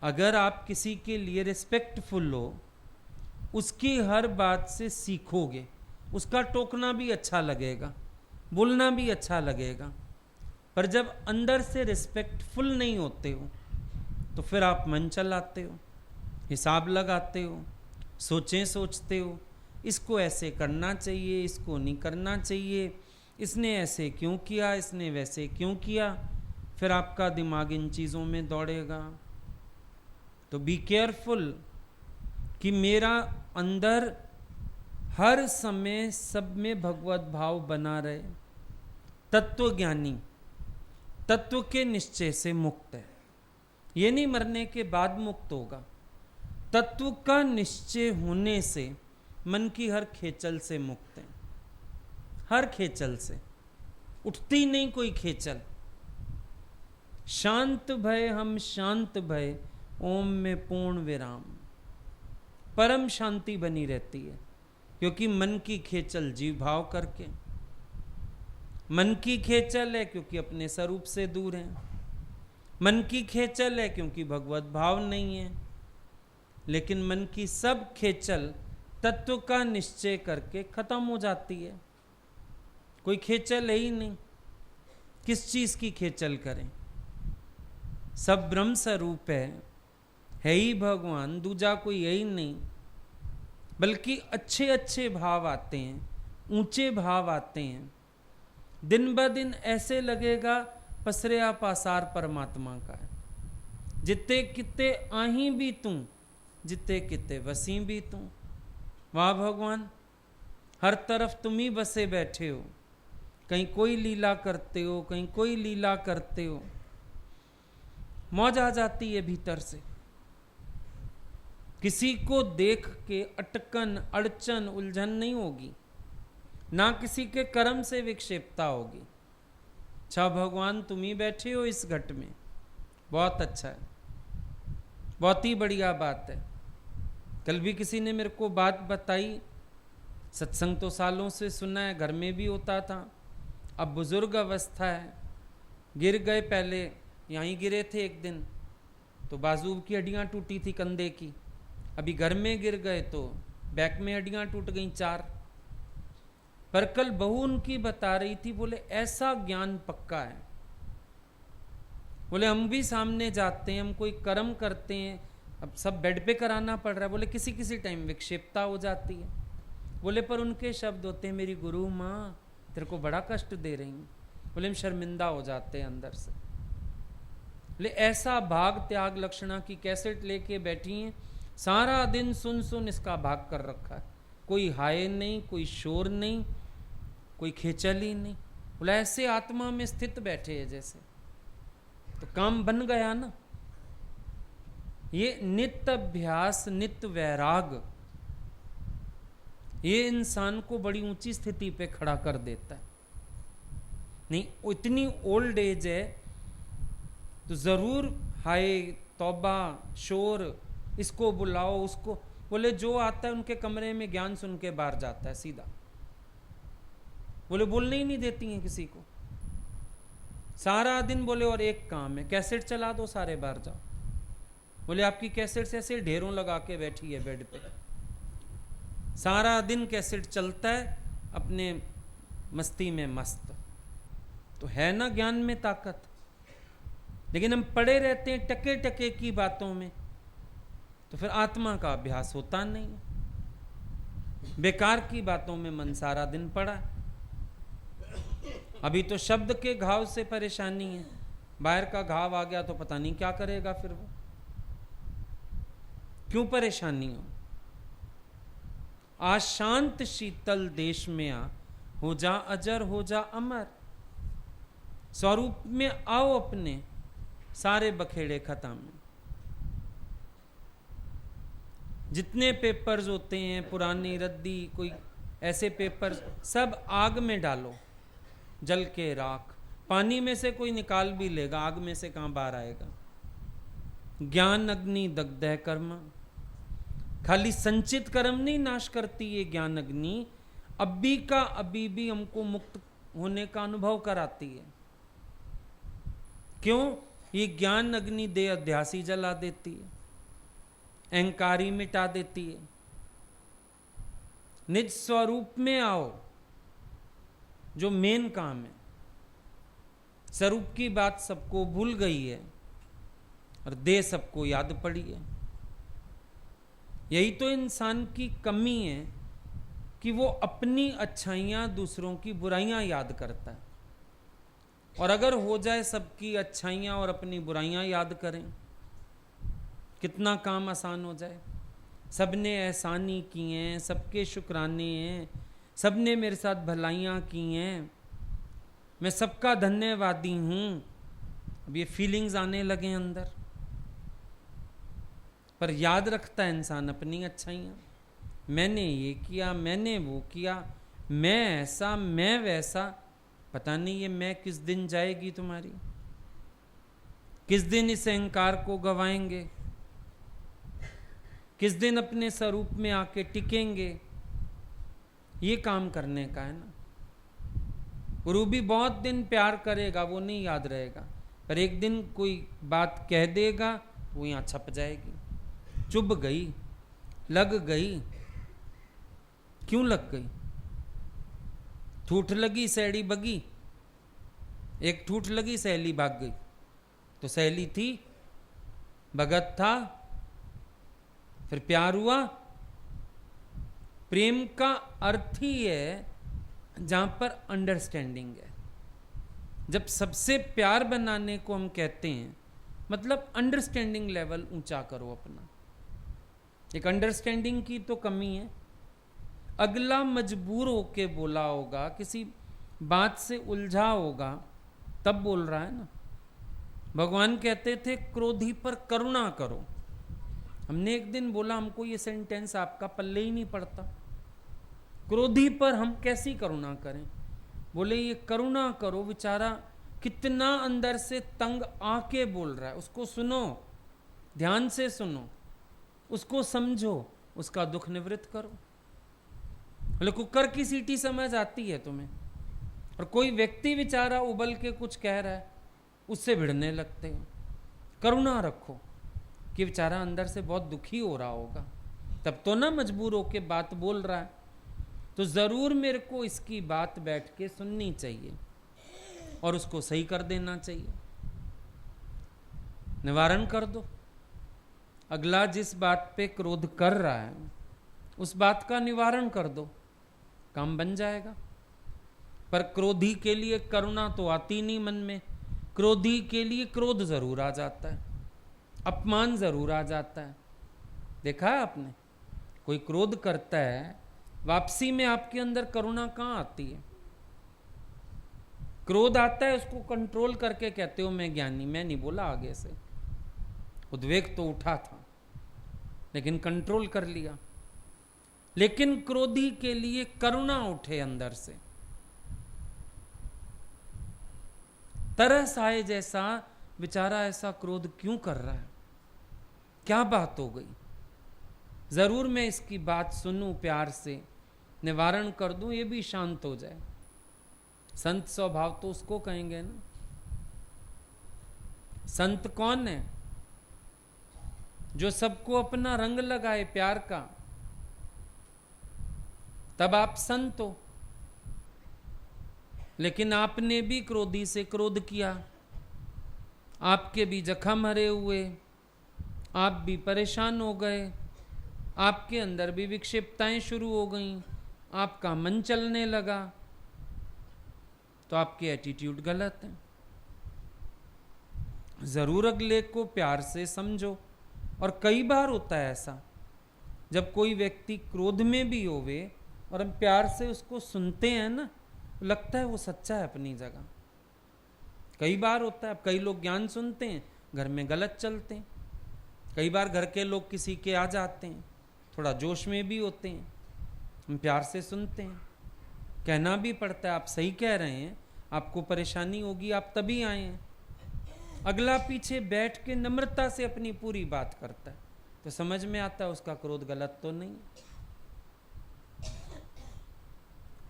अगर आप किसी के लिए रिस्पेक्टफुल हो, उसकी हर बात से सीखोगे, उसका टोकना भी अच्छा लगेगा, बोलना भी अच्छा लगेगा। पर जब अंदर से रिस्पेक्टफुल नहीं होते हो तो फिर आप मन चलाते हो, हिसाब लगाते हो, सोचें सोचते हो, इसको ऐसे करना चाहिए, इसको नहीं करना चाहिए, इसने ऐसे क्यों किया, इसने वैसे क्यों किया। फिर आपका दिमाग इन चीज़ों में दौड़ेगा। तो बी केयरफुल कि मेरा अंदर हर समय सब में भगवत भाव बना रहे। तत्वज्ञानी तत्व के निश्चय से मुक्त है, ये नहीं मरने के बाद मुक्त होगा। तत्व का निश्चय होने से मन की हर खेचल से मुक्त है, हर खेचल से उठती नहीं कोई खेचल। शांत भय हम शांत भय, ओम में पूर्ण विराम, परम शांति बनी रहती है। क्योंकि मन की खेचल जीव भाव करके, मन की खेचल है क्योंकि अपने स्वरूप से दूर है, मन की खेचल है क्योंकि भगवत भाव नहीं है। लेकिन मन की सब खेचल तत्व का निश्चय करके खत्म हो जाती है। कोई खेचल है ही नहीं, किस चीज की खेचल करें? सब ब्रह्म स्वरूप है ही भगवान, दूजा कोई है ही नहीं। बल्कि अच्छे अच्छे भाव आते हैं, ऊंचे भाव आते हैं। दिन ब दिन ऐसे लगेगा पसरिया पासार परमात्मा का है। जिते किते आही भी तू, जिते किते वसी भी तू। वाह भगवान, हर तरफ तुम ही बसे बैठे हो। कहीं कोई लीला करते हो, कहीं कोई लीला करते हो। मौज आ जाती है भीतर से। किसी को देख के अटकन, अड़चन, उलझन नहीं होगी, ना किसी के कर्म से विक्षेपता होगी। अच्छा भगवान तुम ही बैठे हो इस घट में, बहुत अच्छा है, बहुत ही बढ़िया बात है। कल भी किसी ने मेरे को बात बताई, सत्संग तो सालों से सुना है, घर में भी होता था, अब बुजुर्ग अवस्था है, गिर गए। पहले यहीं गिरे थे एक दिन, तो बाजू की हड्डियां टूटी थी कंधे की। अभी घर में गिर गए तो बैक में हड्डियां टूट गई 4। पर कल बहू उनकी बता रही थी, बोले ऐसा ज्ञान पक्का है, बोले हम भी सामने जाते हैं, हम कोई कर्म करते हैं, अब सब बेड पे कराना पड़ रहा है। बोले किसी किसी टाइम विक्षेपता हो जाती है। बोले पर उनके शब्द होते हैं, मेरी गुरु माँ तेरे को बड़ा कष्ट दे रही हैं। बोले हम शर्मिंदा हो जाते हैं अंदर से। बोले ऐसा भाग त्याग लक्षणा की कैसेट लेके बैठी हैं, सारा दिन सुन सुन इसका भाग कर रखा है, कोई हाय नहीं, कोई शोर नहीं, कोई खेचल ही नहीं। बोला ऐसे आत्मा में स्थित बैठे हैं जैसे, तो काम बन गया ना। ये नित्य अभ्यास, नित्य वैराग, ये 3 चीजें ये इंसान को बड़ी ऊंची स्थिति पे खड़ा कर देता है। नहीं, इतनी ओल्ड एज है तो जरूर हाय तौबा शोर, इसको बुलाओ उसको, बोले जो आता है उनके कमरे में ज्ञान सुन के बाहर जाता है सीधा। बोले बोलने ही नहीं देती हैं किसी को सारा दिन। बोले और एक काम है, कैसेट चला दो, सारे बाहर जाओ। बोले आपकी कैसेट ऐसे ढेरों लगा के बैठी है बेड पे, सारा दिन कैसेट चलता है, अपने मस्ती में मस्त। तो है ना ज्ञान में ताकत, लेकिन हम पड़े रहते हैं टके टके की बातों में, तो फिर आत्मा का अभ्यास होता नहीं। बेकार की बातों में मन सारा दिन पड़ा। अभी तो शब्द के घाव से परेशानी है, बाहर का घाव आ गया तो पता नहीं क्या करेगा फिर वो। क्यों परेशानी हो? शांत शीतल देश में आ, हो जा अजर हो जा अमर। स्वरूप में आओ अपने, सारे बखेड़े खत्म। जितने पेपर्स होते हैं पुरानी रद्दी, कोई ऐसे पेपर्स, सब आग में डालो, जल के राख। पानी में से कोई निकाल भी लेगा, आग में से कहां बाहर आएगा। ज्ञान अग्नि दग्धः कर्म। खाली संचित कर्म नहीं नाश करती ये ज्ञान अग्नि, अभी का अभी भी हमको मुक्त होने का अनुभव कराती है। क्यों? ये ज्ञान अग्नि देह अध्यासी जला देती है, अहंकारी मिटा देती है। निज स्वरूप में आओ, जो मेन काम है। स्वरूप की बात सबको भूल गई है और देह सबको याद पड़ी है। यही तो इंसान की कमी है कि वो अपनी अच्छाइयां दूसरों की बुराइयां याद करता है। और अगर हो जाए सबकी अच्छाइयां और अपनी बुराइयां याद करें, कितना काम आसान हो जाए। सबने एहसानी की हैं, सबके शुक्राने हैं, सबने मेरे साथ भलाइयाँ की हैं, मैं सबका धन्यवादी हूँ। अब ये फीलिंग्स आने लगे अंदर, पर याद रखता है इंसान अपनी अच्छाइयाँ। मैंने ये किया, मैंने वो किया, मैं ऐसा, मैं वैसा। पता नहीं ये मैं किस दिन जाएगी तुम्हारी, किस दिन इस अहंकार को गवाएंगे, किस दिन अपने स्वरूप में आके टिकेंगे। ये काम करने का है ना। गुरु भी बहुत दिन प्यार करेगा, वो नहीं याद रहेगा, पर एक दिन कोई बात कह देगा वो यहाँ छप जाएगी। चुभ गई, लग गई। क्यों लग गई? ठूठ लगी सहेली बगी। एक ठूठ लगी, सहेली भाग गई। तो सहेली थी, भगत था, फिर प्यार हुआ। प्रेम का अर्थ ही है जहां पर अंडरस्टैंडिंग है। जब सबसे प्यार बनाने को हम कहते हैं, मतलब अंडरस्टैंडिंग लेवल ऊंचा करो अपना। एक अंडरस्टैंडिंग की तो कमी है। अगला मजबूर होके बोला होगा, किसी बात से उलझा होगा, तब बोल रहा है ना। भगवान कहते थे क्रोधी पर करुणा करो। हमने एक दिन बोला हमको ये सेंटेंस आपका पल्ले ही नहीं पड़ता, क्रोधी पर हम कैसी करुणा करें। बोले ये करुणा करो, बेचारा कितना अंदर से तंग आके बोल रहा है, उसको सुनो, ध्यान से सुनो, उसको समझो, उसका दुख निवृत्त करो। बोले कुकर की सीटी समझ आती है तुम्हें, और कोई व्यक्ति बेचारा उबल के कुछ कह रहा है, उससे भिड़ने लगते हो। करुणा रखो कि बेचारा अंदर से बहुत दुखी हो रहा होगा, तब तो ना मजबूर होके बात बोल रहा है। तो जरूर मेरे को इसकी बात बैठ के सुननी चाहिए और उसको सही कर देना चाहिए, निवारण कर दो। अगला जिस बात पे क्रोध कर रहा है उस बात का निवारण कर दो, काम बन जाएगा। पर क्रोधी के लिए करुणा तो आती नहीं मन में, क्रोधी के लिए क्रोध जरूर आ जाता है, अपमान जरूर आ जाता है। देखा है आपने, कोई क्रोध करता है, वापसी में आपके अंदर करुणा कहाँ आती है? क्रोध आता है, उसको कंट्रोल करके कहते हो मैं ज्ञानी, मैं नहीं बोला आगे से, उद्वेग तो उठा था लेकिन कंट्रोल कर लिया। लेकिन क्रोधी के लिए करुणा उठे अंदर से, तरस आए जैसा, बेचारा ऐसा क्रोध क्यों कर रहा है, क्या बात हो गई, जरूर मैं इसकी बात सुनूं, प्यार से निवारण कर दूं, ये भी शांत हो जाए। संत स्वभाव तो उसको कहेंगे ना। संत कौन है? जो सबको अपना रंग लगाए प्यार का, तब आप संत हो। लेकिन आपने भी क्रोधी से क्रोध किया, आपके भी जख्म हरे हुए, आप भी परेशान हो गए, आपके अंदर भी विक्षिप्तताएं शुरू हो गईं, आपका मन चलने लगा, तो आपके एटीट्यूड गलत है। जरूर अगले को प्यार से समझो। और कई बार होता है ऐसा, जब कोई व्यक्ति क्रोध में भी होवे और हम प्यार से उसको सुनते हैं ना, लगता है वो सच्चा है अपनी जगह। कई बार होता है, कई लोग ज्ञान सुनते हैं, घर में गलत चलते हैं। कई बार घर के लोग किसी के आ जाते हैं, थोड़ा जोश में भी होते हैं, हम प्यार से सुनते हैं, कहना भी पड़ता है आप सही कह रहे हैं, आपको परेशानी होगी, आप तभी आए हैं। अगला पीछे बैठ के नम्रता से अपनी पूरी बात करता है, तो समझ में आता है उसका क्रोध गलत तो नहीं।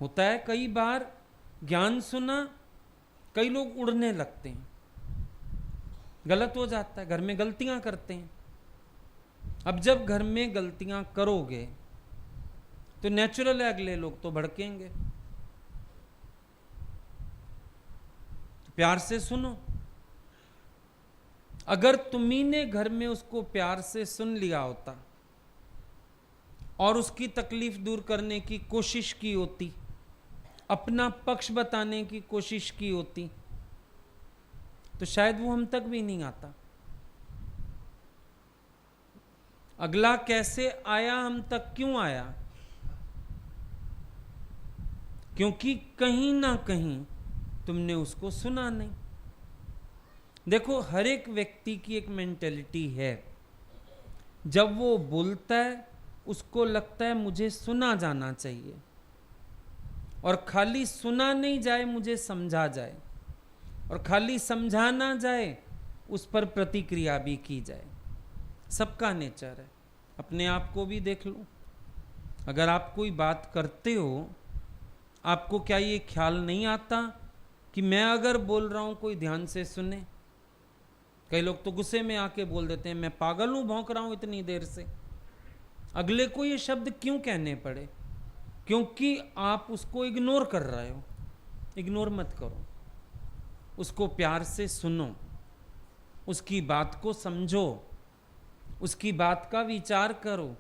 होता है कई बार ज्ञान सुना, कई लोग उड़ने लगते हैं, गलत हो जाता है, घर में गलतियां करते हैं। अब जब घर में गलतियां करोगे तो नेचुरल है अगले लोग तो भड़केंगे। तो प्यार से सुनो। अगर तुम्ही ने घर में उसको प्यार से सुन लिया होता और उसकी तकलीफ दूर करने की कोशिश की होती, अपना पक्ष बताने की कोशिश की होती, तो शायद वो हम तक भी नहीं आता। अगला कैसे आया, हम तक क्यों आया? क्योंकि कहीं ना कहीं तुमने उसको सुना नहीं। देखो, हर एक व्यक्ति की एक मेंटेलिटी है, जब वो बोलता है उसको लगता है मुझे सुना जाना चाहिए, और खाली सुना नहीं जाए, मुझे समझा जाए, और खाली समझा ना जाए, उस पर प्रतिक्रिया भी की जाए। सबका नेचर है। अपने आप को भी देख लो। अगर आप कोई बात करते हो, आपको क्या ये ख्याल नहीं आता कि मैं अगर बोल रहा हूं कोई ध्यान से सुने? कई लोग तो गुस्से में आके बोल देते हैं मैं पागल हूं, भौंक रहा हूं इतनी देर से। अगले को ये शब्द क्यों कहने पड़े? क्योंकि आप उसको इग्नोर कर रहे हो। इग्नोर मत करो, उसको प्यार से सुनो, उसकी बात को समझो, उसकी बात का विचार करो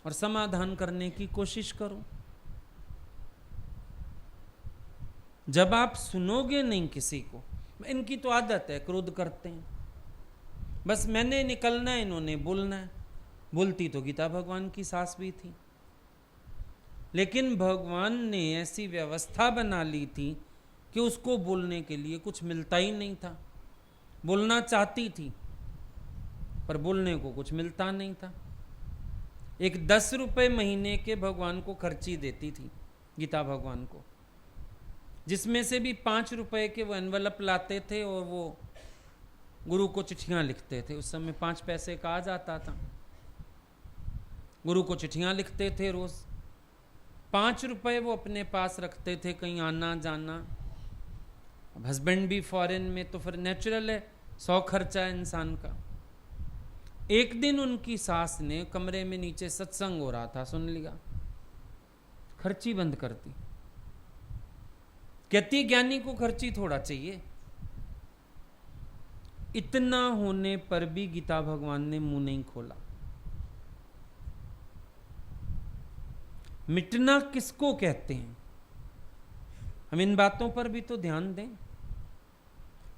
और समाधान करने की कोशिश करो। जब आप सुनोगे नहीं किसी को, इनकी तो आदत है, क्रोध करते हैं, बस मैंने निकलना है, इन्होंने बोलना है। बोलती तो गीता भगवान की सास भी थी, लेकिन भगवान ने ऐसी व्यवस्था बना ली थी कि उसको बोलने के लिए कुछ मिलता ही नहीं था। बोलना चाहती थी पर बोलने को कुछ मिलता नहीं था। एक 10 रुपए महीने के भगवान को खर्ची देती थी गीता भगवान को, जिसमें से भी 5 रुपए के वो एनवलप लाते थे और वो गुरु को चिट्ठियां लिखते थे। उस समय 5 पैसे का आ जाता था। गुरु को चिट्ठियां लिखते थे रोज। 5 रुपए वो अपने पास रखते थे, कहीं आना जाना। अब हस्बैंड भी फॉरेन में, तो फिर नेचुरल है 100 खर्चा है इंसान का। एक दिन उनकी सास ने कमरे में नीचे सत्संग हो रहा था, सुन लिया, खर्ची बंद कर दी। कहती ज्ञानी को खर्ची थोड़ा चाहिए। इतना होने पर भी गीता भगवान ने मुंह नहीं खोला। मिटना किसको कहते हैं? हम इन बातों पर भी तो ध्यान दें।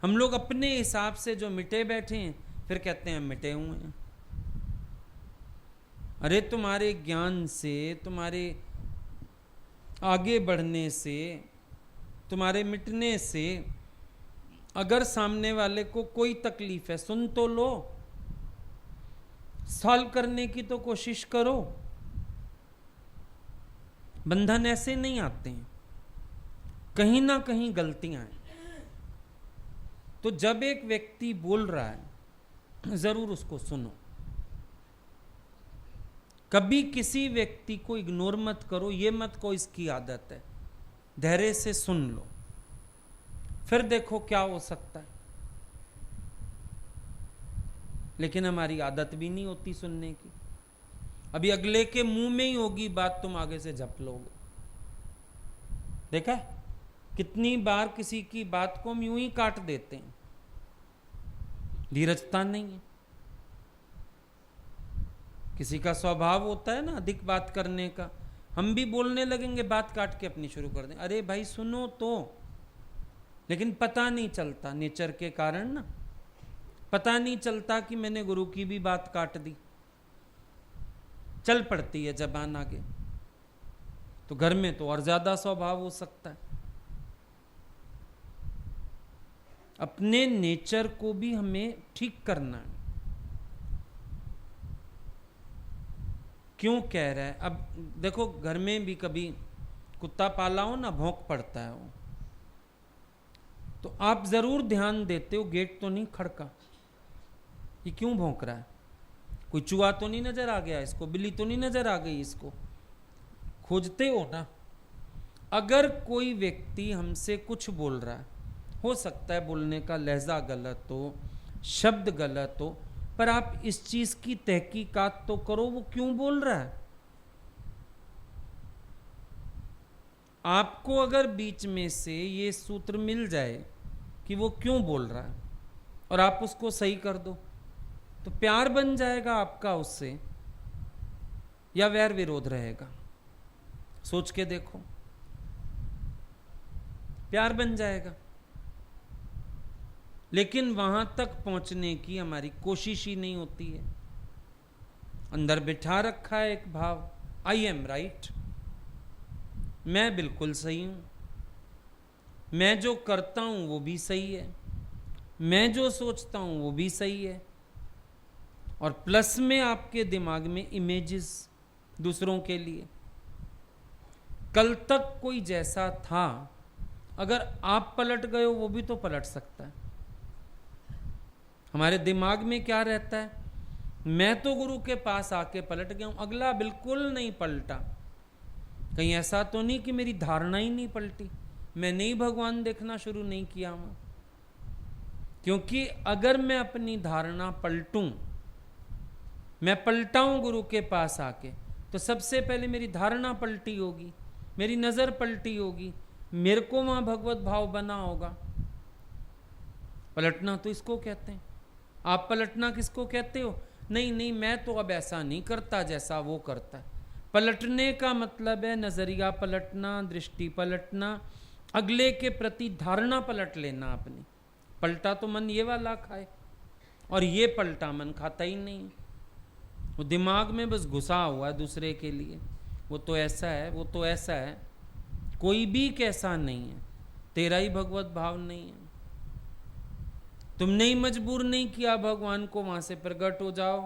हम लोग अपने हिसाब से जो मिटे बैठे हैं, फिर कहते हैं मिटे हुए हैं। अरे तुम्हारे ज्ञान से, तुम्हारे आगे बढ़ने से, तुम्हारे मिटने से अगर सामने वाले को कोई तकलीफ है, सुन तो लो, सॉल्व करने की तो कोशिश करो। बंधन ऐसे नहीं आते हैं, कहीं ना कहीं गलतियां हैं। तो जब एक व्यक्ति बोल रहा है जरूर उसको सुनो, कभी किसी व्यक्ति को इग्नोर मत करो, ये मत को इसकी आदत है, धैर्य से सुन लो, फिर देखो क्या हो सकता है। लेकिन हमारी आदत भी नहीं होती सुनने की, अभी अगले के मुंह में ही होगी बात, तुम आगे से झप लोगे। देखा कितनी बार किसी की बात को हम यूं ही काट देते हैं, धीरजता नहीं है। किसी का स्वभाव होता है ना अधिक बात करने का, हम भी बोलने लगेंगे, बात काट के अपनी शुरू कर दें। अरे भाई सुनो तो, लेकिन पता नहीं चलता नेचर के कारण ना, पता नहीं चलता कि मैंने गुरु की भी बात काट दी, चल पड़ती है जबान आगे। तो घर में तो और ज्यादा स्वभाव हो सकता है। अपने नेचर को भी हमें ठीक करना है। क्यों कह रहा है? अब देखो घर में भी कभी कुत्ता पाला हो ना, भौंक पड़ता है वो, तो आप जरूर ध्यान देते हो गेट तो नहीं खड़का, ये क्यों भौंक रहा है, कोई चूहा तो नहीं नजर आ गया इसको, बिल्ली तो नहीं नजर आ गई इसको, खोजते हो ना। अगर कोई व्यक्ति हमसे कुछ बोल रहा है, हो सकता है बोलने का लहजा गलत हो, शब्द गलत हो, पर आप इस चीज की तहकीकात तो करो, वो क्यों बोल रहा है। आपको अगर बीच में से ये सूत्र मिल जाए कि वो क्यों बोल रहा है और आप उसको सही कर दो, तो प्यार बन जाएगा आपका उससे या वैर विरोध रहेगा। सोच के देखो, प्यार बन जाएगा। लेकिन वहां तक पहुंचने की हमारी कोशिश ही नहीं होती है। अंदर बिठा रखा है एक भाव, आई एम राइट, मैं बिल्कुल सही हूं, मैं जो करता हूं वो भी सही है, मैं जो सोचता हूं वो भी सही है। और प्लस में आपके दिमाग में इमेजेस दूसरों के लिए, कल तक कोई जैसा था, अगर आप पलट गए हो वो भी तो पलट सकता है। हमारे दिमाग में क्या रहता है, मैं तो गुरु के पास आके पलट गया हूं, अगला बिल्कुल नहीं पलटा। कहीं ऐसा तो नहीं कि मेरी धारणा ही नहीं पलटी, मैंने ही भगवान देखना शुरू नहीं किया हूं। क्योंकि अगर मैं अपनी धारणा पलटूं, मैं पलटाऊं गुरु के पास आके, तो सबसे पहले मेरी धारणा पलटी होगी, मेरी नजर पलटी होगी, मेरे को वहां भगवत भाव बना होगा। पलटना तो इसको कहते हैं। आप पलटना किसको कहते हो? नहीं नहीं, मैं तो अब ऐसा नहीं करता जैसा वो करता है। पलटने का मतलब है नजरिया पलटना, दृष्टि पलटना, अगले के प्रति धारणा पलट लेना अपनी। पलटा तो मन ये वाला खाए, और ये पलटा मन खाता ही नहीं, वो दिमाग में बस घुसा हुआ है दूसरे के लिए। वो तो ऐसा है, वो तो ऐसा है, कोई भी कैसा नहीं है, तेरा ही भगवत भाव नहीं है। तुमने ही मजबूर नहीं किया भगवान को वहां से प्रकट हो जाओ,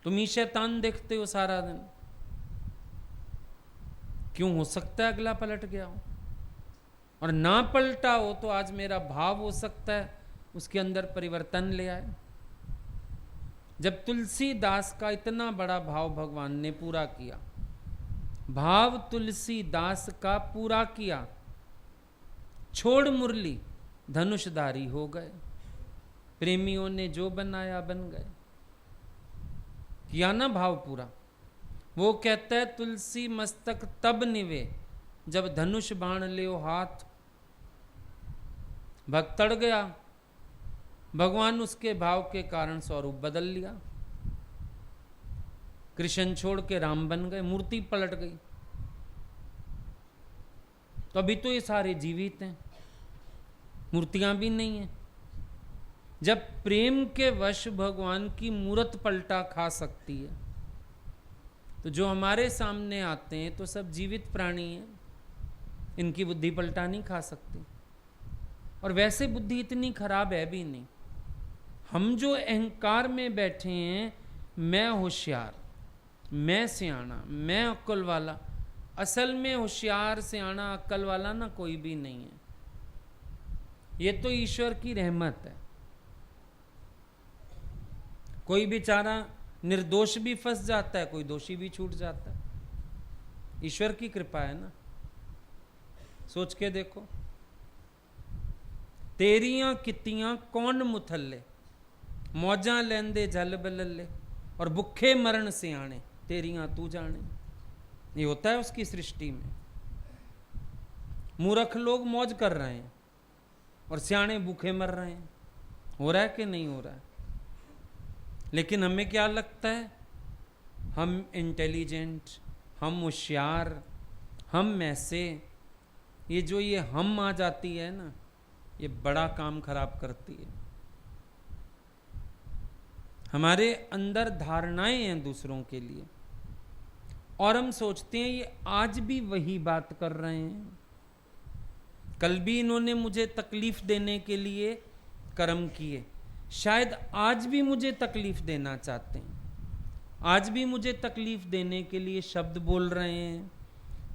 तुम ही शैतान देखते हो सारा दिन। क्यों? हो सकता है अगला पलट गया हो, और ना पलटा हो तो आज मेरा भाव हो सकता है उसके अंदर परिवर्तन ले आए। जब तुलसीदास का इतना बड़ा भाव भगवान ने पूरा किया, भाव तुलसीदास का पूरा किया, छोड़ मुरली धनुषधारी हो गए, प्रेमियों ने जो बनाया बन गए। किया ना भाव पूरा। वो कहता है तुलसी मस्तक तब निवे जब धनुष बाण लियो हाथ। भक्त तड़ गया, भगवान उसके भाव के कारण स्वरूप बदल लिया, कृष्ण छोड़ के राम बन गए, मूर्ति पलट गई। तो अभी तो ये सारे जीवित हैं, मूर्तियां भी नहीं है। जब प्रेम के वश भगवान की मूर्त पलटा खा सकती है, तो जो हमारे सामने आते हैं तो सब जीवित प्राणी हैं, इनकी बुद्धि पलटा नहीं खा सकती। और वैसे बुद्धि इतनी खराब है भी नहीं। हम जो अहंकार में बैठे हैं, मैं होशियार, मैं सियाना, मैं अक्ल वाला। असल में होशियार, सियाना, अक्ल वाला ना कोई भी नहीं है। ये तो ईश्वर की रहमत है। कोई बेचारा निर्दोष भी फंस जाता है, कोई दोषी भी छूट जाता है। ईश्वर की कृपा है ना। सोच के देखो, तेरियां कितियां कौन मुथल्ले, मौजा लेंदे जल बलल्ले, और भुखे मरण सियाणे, तेरियां तू जाने। ये होता है उसकी सृष्टि में। मूर्ख लोग मौज कर रहे हैं और सियाणे भूखे मर रहे हैं। हो रहा है कि नहीं हो रहा है? लेकिन हमें क्या लगता है, हम इंटेलिजेंट, हम होशियार, हम ऐसे। ये जो ये हम आ जाती है ना, ये बड़ा काम खराब करती है। हमारे अंदर धारणाएं हैं दूसरों के लिए, और हम सोचते हैं ये आज भी वही बात कर रहे हैं। कल भी इन्होंने मुझे तकलीफ देने के लिए कर्म किए, शायद आज भी मुझे तकलीफ देना चाहते हैं। आज भी मुझे तकलीफ देने के लिए शब्द बोल रहे हैं,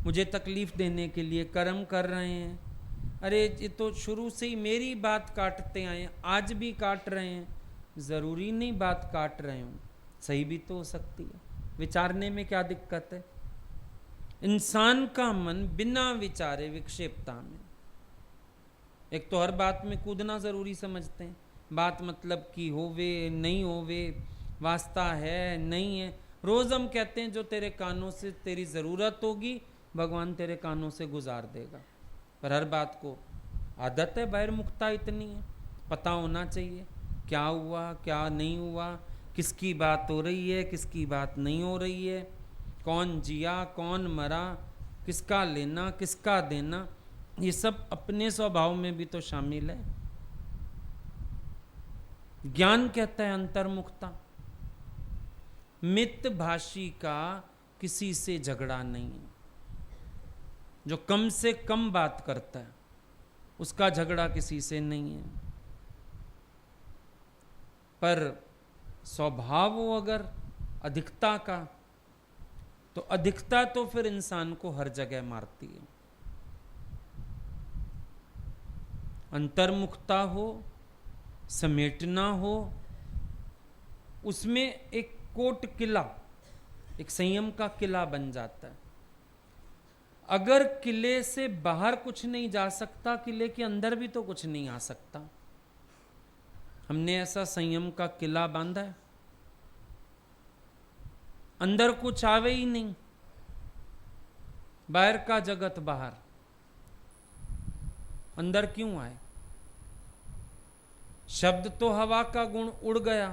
मुझे तकलीफ देने के लिए कर्म कर रहे हैं। अरे ये तो शुरू से ही मेरी बात काटते आए, आज भी काट रहे हैं। ज़रूरी नहीं बात काट रहे हों, सही भी तो हो सकती है। विचारने में क्या दिक्कत है? इंसान का मन बिना विचारे विक्षेपता में। एक तो हर बात में कूदना ज़रूरी समझते हैं। बात मतलब कि होवे नहीं होवे, वास्ता है नहीं है। रोज़ हम कहते हैं जो तेरे कानों से तेरी ज़रूरत होगी भगवान तेरे कानों से गुजार देगा, पर हर बात को आदत है, बहिर्मुखता इतनी है। पता होना चाहिए क्या हुआ क्या नहीं हुआ, किसकी बात हो रही है किसकी बात नहीं हो रही है, कौन जिया कौन मरा, किसका लेना किसका देना। ये सब अपने स्वभाव में भी तो शामिल है। ज्ञान कहता है अंतर्मुखता। मित भाषी का किसी से झगड़ा नहीं है। जो कम से कम बात करता है उसका झगड़ा किसी से नहीं है। पर स्वभाव हो अगर अधिकता का, तो अधिकता तो फिर इंसान को हर जगह मारती है। अंतर्मुखता हो, समेटना हो, उसमें एक कोट किला, एक संयम का किला बन जाता है। अगर किले से बाहर कुछ नहीं जा सकता, किले के अंदर भी तो कुछ नहीं आ सकता। हमने ऐसा संयम का किला बांधा है, अंदर कुछ आवे ही नहीं, बाहर का जगत बाहर, अंदर क्यों आए? शब्द तो हवा का गुण उड़ गया,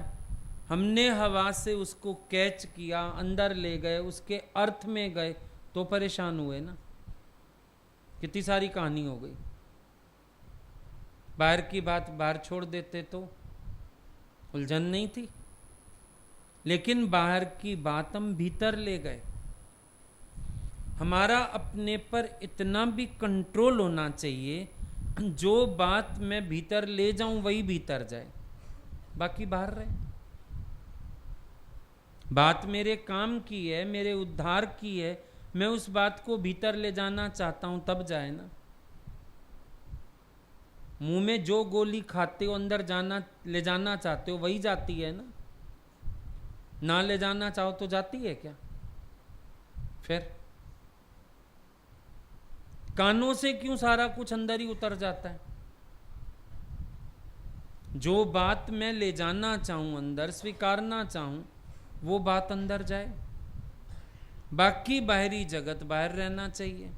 हमने हवा से उसको कैच किया, अंदर ले गए, उसके अर्थ में गए, तो परेशान हुए ना। कितनी सारी कहानी हो गई। बाहर की बात बाहर छोड़ देते तो उलझन नहीं थी, लेकिन बाहर की बात हम भीतर ले गए। हमारा अपने पर इतना भी कंट्रोल होना चाहिए, जो बात मैं भीतर ले जाऊं वही भीतर जाए, बाकी बाहर रहे। बात मेरे काम की है, मेरे उद्धार की है, मैं उस बात को भीतर ले जाना चाहता हूं तब जाए ना। मुंह में जो गोली खाते हो अंदर जाना ले जाना चाहते हो वही जाती है ना ले जाना चाहो तो जाती है क्या? फिर कानों से क्यों सारा कुछ अंदर ही उतर जाता है? जो बात मैं ले जाना चाहूं, अंदर स्वीकारना चाहूं, वो बात अंदर जाए, बाकी बाहरी जगत बाहर रहना चाहिए।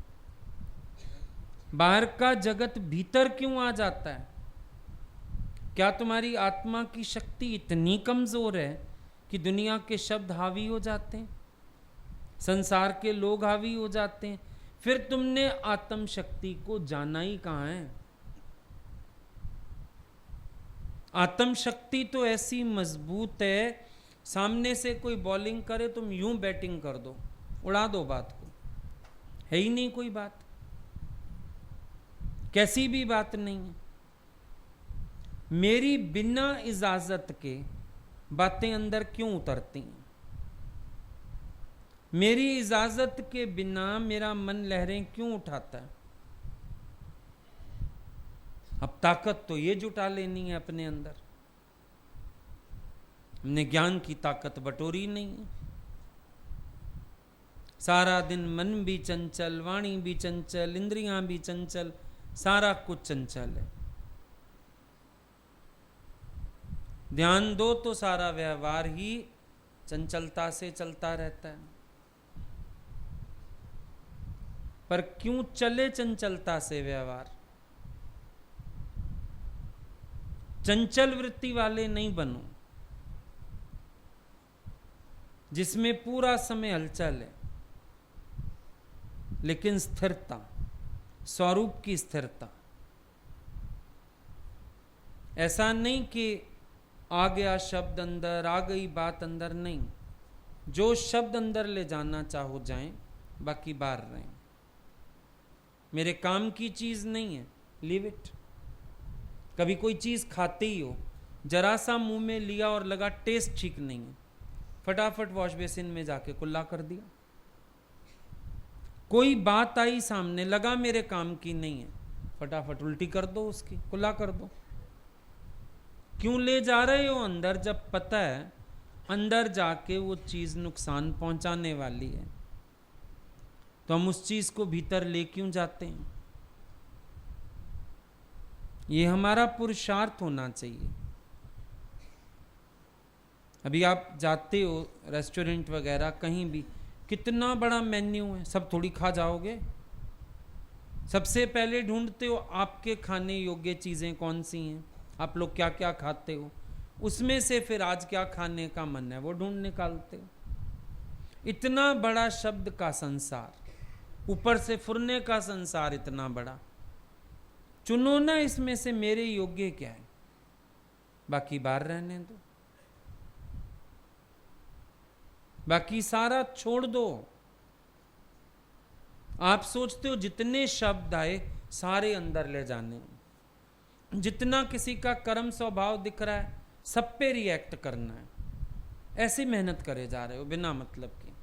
बाहर का जगत भीतर क्यों आ जाता है? क्या तुम्हारी आत्मा की शक्ति इतनी कमजोर है कि दुनिया के शब्द हावी हो जाते हैं, संसार के लोग हावी हो जाते हैं? फिर तुमने आत्म शक्ति को जाना ही कहाँ है? आत्म शक्ति तो ऐसी मजबूत है, सामने से कोई बॉलिंग करे तुम यूं बैटिंग कर दो, उड़ा दो बात को, है ही नहीं कोई बात, कैसी भी बात नहीं है। मेरी बिना इजाजत के बातें अंदर क्यों उतरती हैं? मेरी इजाजत के बिना मेरा मन लहरें क्यों उठाता है? अब ताकत तो ये जुटा लेनी है अपने अंदर। हमने ज्ञान की ताकत बटोरी नहीं है। सारा दिन मन भी चंचल, वाणी भी चंचल, इंद्रियां भी चंचल, सारा कुछ चंचल है। ध्यान दो तो सारा व्यवहार ही चंचलता से चलता रहता है। पर क्यों चले चंचलता से व्यवहार? चंचल वृत्ति वाले नहीं बनो, जिसमें पूरा समय हलचल है, लेकिन स्थिरता, स्वरूप की स्थिरता। ऐसा नहीं कि आ गया शब्द अंदर, आ गई बात अंदर, नहीं। जो शब्द अंदर ले जाना चाहो जाएं, बाकी बाहर रहें। मेरे काम की चीज नहीं है, लीव इट। कभी कोई चीज खाते ही हो, जरा सा मुंह में लिया और लगा टेस्ट ठीक नहीं है, फटाफट वॉश बेसिन में जाके कुल्ला कर दिया। कोई बात आई सामने, लगा मेरे काम की नहीं है, फटाफट उल्टी कर दो, उसकी कुल्ला कर दो। क्यों ले जा रहे हो अंदर, जब पता है अंदर जाके वो चीज नुकसान पहुंचाने वाली है, तो हम उस चीज को भीतर ले क्यों जाते हैं? ये हमारा पुरुषार्थ होना चाहिए। अभी आप जाते हो रेस्टोरेंट वगैरह कहीं भी, कितना बड़ा मेन्यू है, सब थोड़ी खा जाओगे। सबसे पहले ढूंढते हो आपके खाने योग्य चीजें कौन सी हैं, आप लोग क्या क्या खाते हो, उसमें से फिर आज क्या खाने का मन है वो ढूंढ निकालते हो। इतना बड़ा शब्द का संसार, ऊपर से फुरने का संसार इतना बड़ा, चुनो ना इसमें से मेरे योग्य क्या है, बाकी बाहर रहने दो, बाकी सारा छोड़ दो। आप सोचते हो जितने शब्द आए सारे अंदर ले जाने, जितना किसी का कर्म स्वभाव दिख रहा है सब पे रिएक्ट करना है, ऐसी मेहनत करे जा रहे हो बिना मतलब की।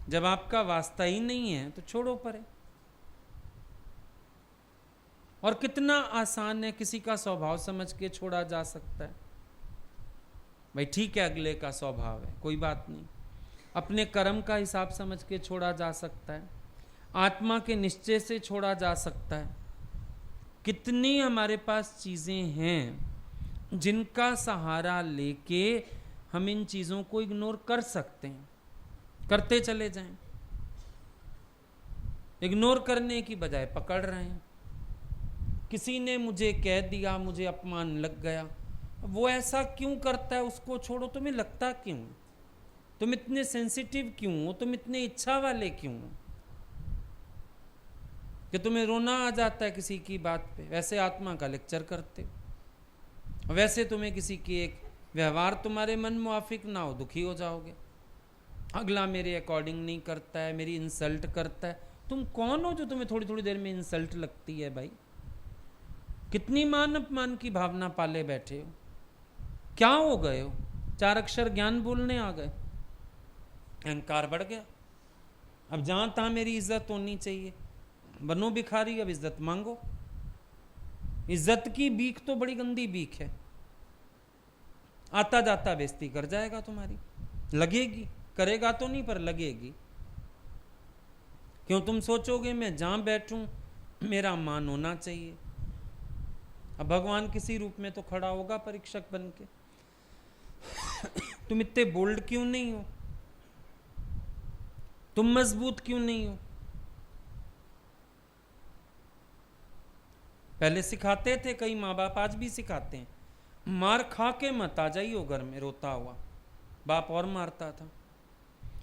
जब आपका वास्ता ही नहीं है तो छोड़ो परे। और कितना आसान है, किसी का स्वभाव समझ के छोड़ा जा सकता है। भाई ठीक है, अगले का स्वभाव है, कोई बात नहीं, अपने कर्म का हिसाब समझ के छोड़ा जा सकता है, आत्मा के निश्चय से छोड़ा जा सकता है। कितनी हमारे पास चीजें हैं जिनका सहारा लेके हम इन चीजों को इग्नोर कर सकते हैं, करते चले जाएं। इग्नोर करने की बजाय पकड़ रहे हैं। किसी ने मुझे कह दिया, मुझे अपमान लग गया, वो ऐसा क्यों करता है उसको छोड़ो। तुम्हें लगता क्यों, तुम इतने सेंसिटिव क्यों हो, तुम इतने इच्छा वाले क्यों हो कि तुम्हें रोना आ जाता है किसी की बात पे। वैसे आत्मा का लेक्चर करते हो, वैसे तुम्हें किसी की एक व्यवहार तुम्हारे मन मुआफिक ना हो, दुखी हो जाओगे। अगला मेरे अकॉर्डिंग नहीं करता है, मेरी इंसल्ट करता है। तुम कौन हो जो तुम्हें थोड़ी थोड़ी देर में इंसल्ट लगती है? भाई कितनी मान अपमान की भावना पाले बैठे हो, क्या हो गए हो? 4 अक्षर ज्ञान बोलने आ गए, अहंकार बढ़ गया। अब जहां तहां मेरी इज्जत होनी चाहिए, बनो भिखारी, अब इज्जत मांगो। इज्जत की भीख तो बड़ी गंदी भीख है, आता जाता बेइज्जती कर जाएगा तुम्हारी, लगेगी, करेगा तो नहीं पर लगेगी। क्यों? तुम सोचोगे मैं जहां बैठूं मेरा मान होना चाहिए। अब भगवान किसी रूप में तो खड़ा होगा परीक्षक बन के। तुम इतने बोल्ड क्यों नहीं हो, तुम मजबूत क्यों नहीं हो? पहले सिखाते थे कई माँ बाप, आज भी सिखाते हैं, मार खा के मत आ जाइयो घर में रोता हुआ। बाप और मारता था।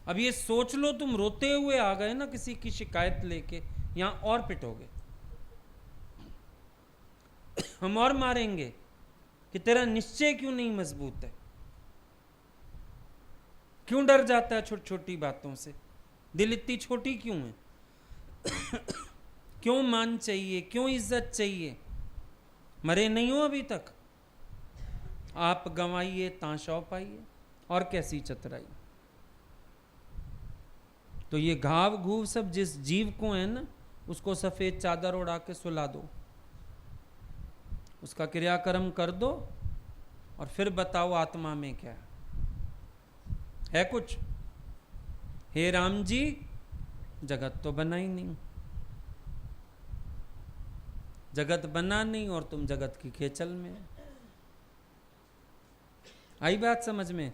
अब ये सोच लो तुम रोते हुए आ गए ना किसी की शिकायत लेके, यहां और पिटोगे, हम और मारेंगे कि तेरा निश्चय क्यों नहीं मजबूत है, क्यों डर जाता है छोटी छोटी बातों से, दिल इतनी छोटी क्यों है? क्यों मान चाहिए, क्यों इज्जत चाहिए? मरे नहीं हो अभी तक, आप गंवाइए ताशौ पाइए, और कैसी चतुराई। तो ये घाव घूव सब जिस जीव को है ना, उसको सफेद चादर उड़ा के सुला दो, उसका क्रियाकर्म कर दो, और फिर बताओ आत्मा में क्या है कुछ? हे राम जी, जगत तो बना ही नहीं, जगत बना नहीं और तुम जगत की खेचल में। आई बात समझ में?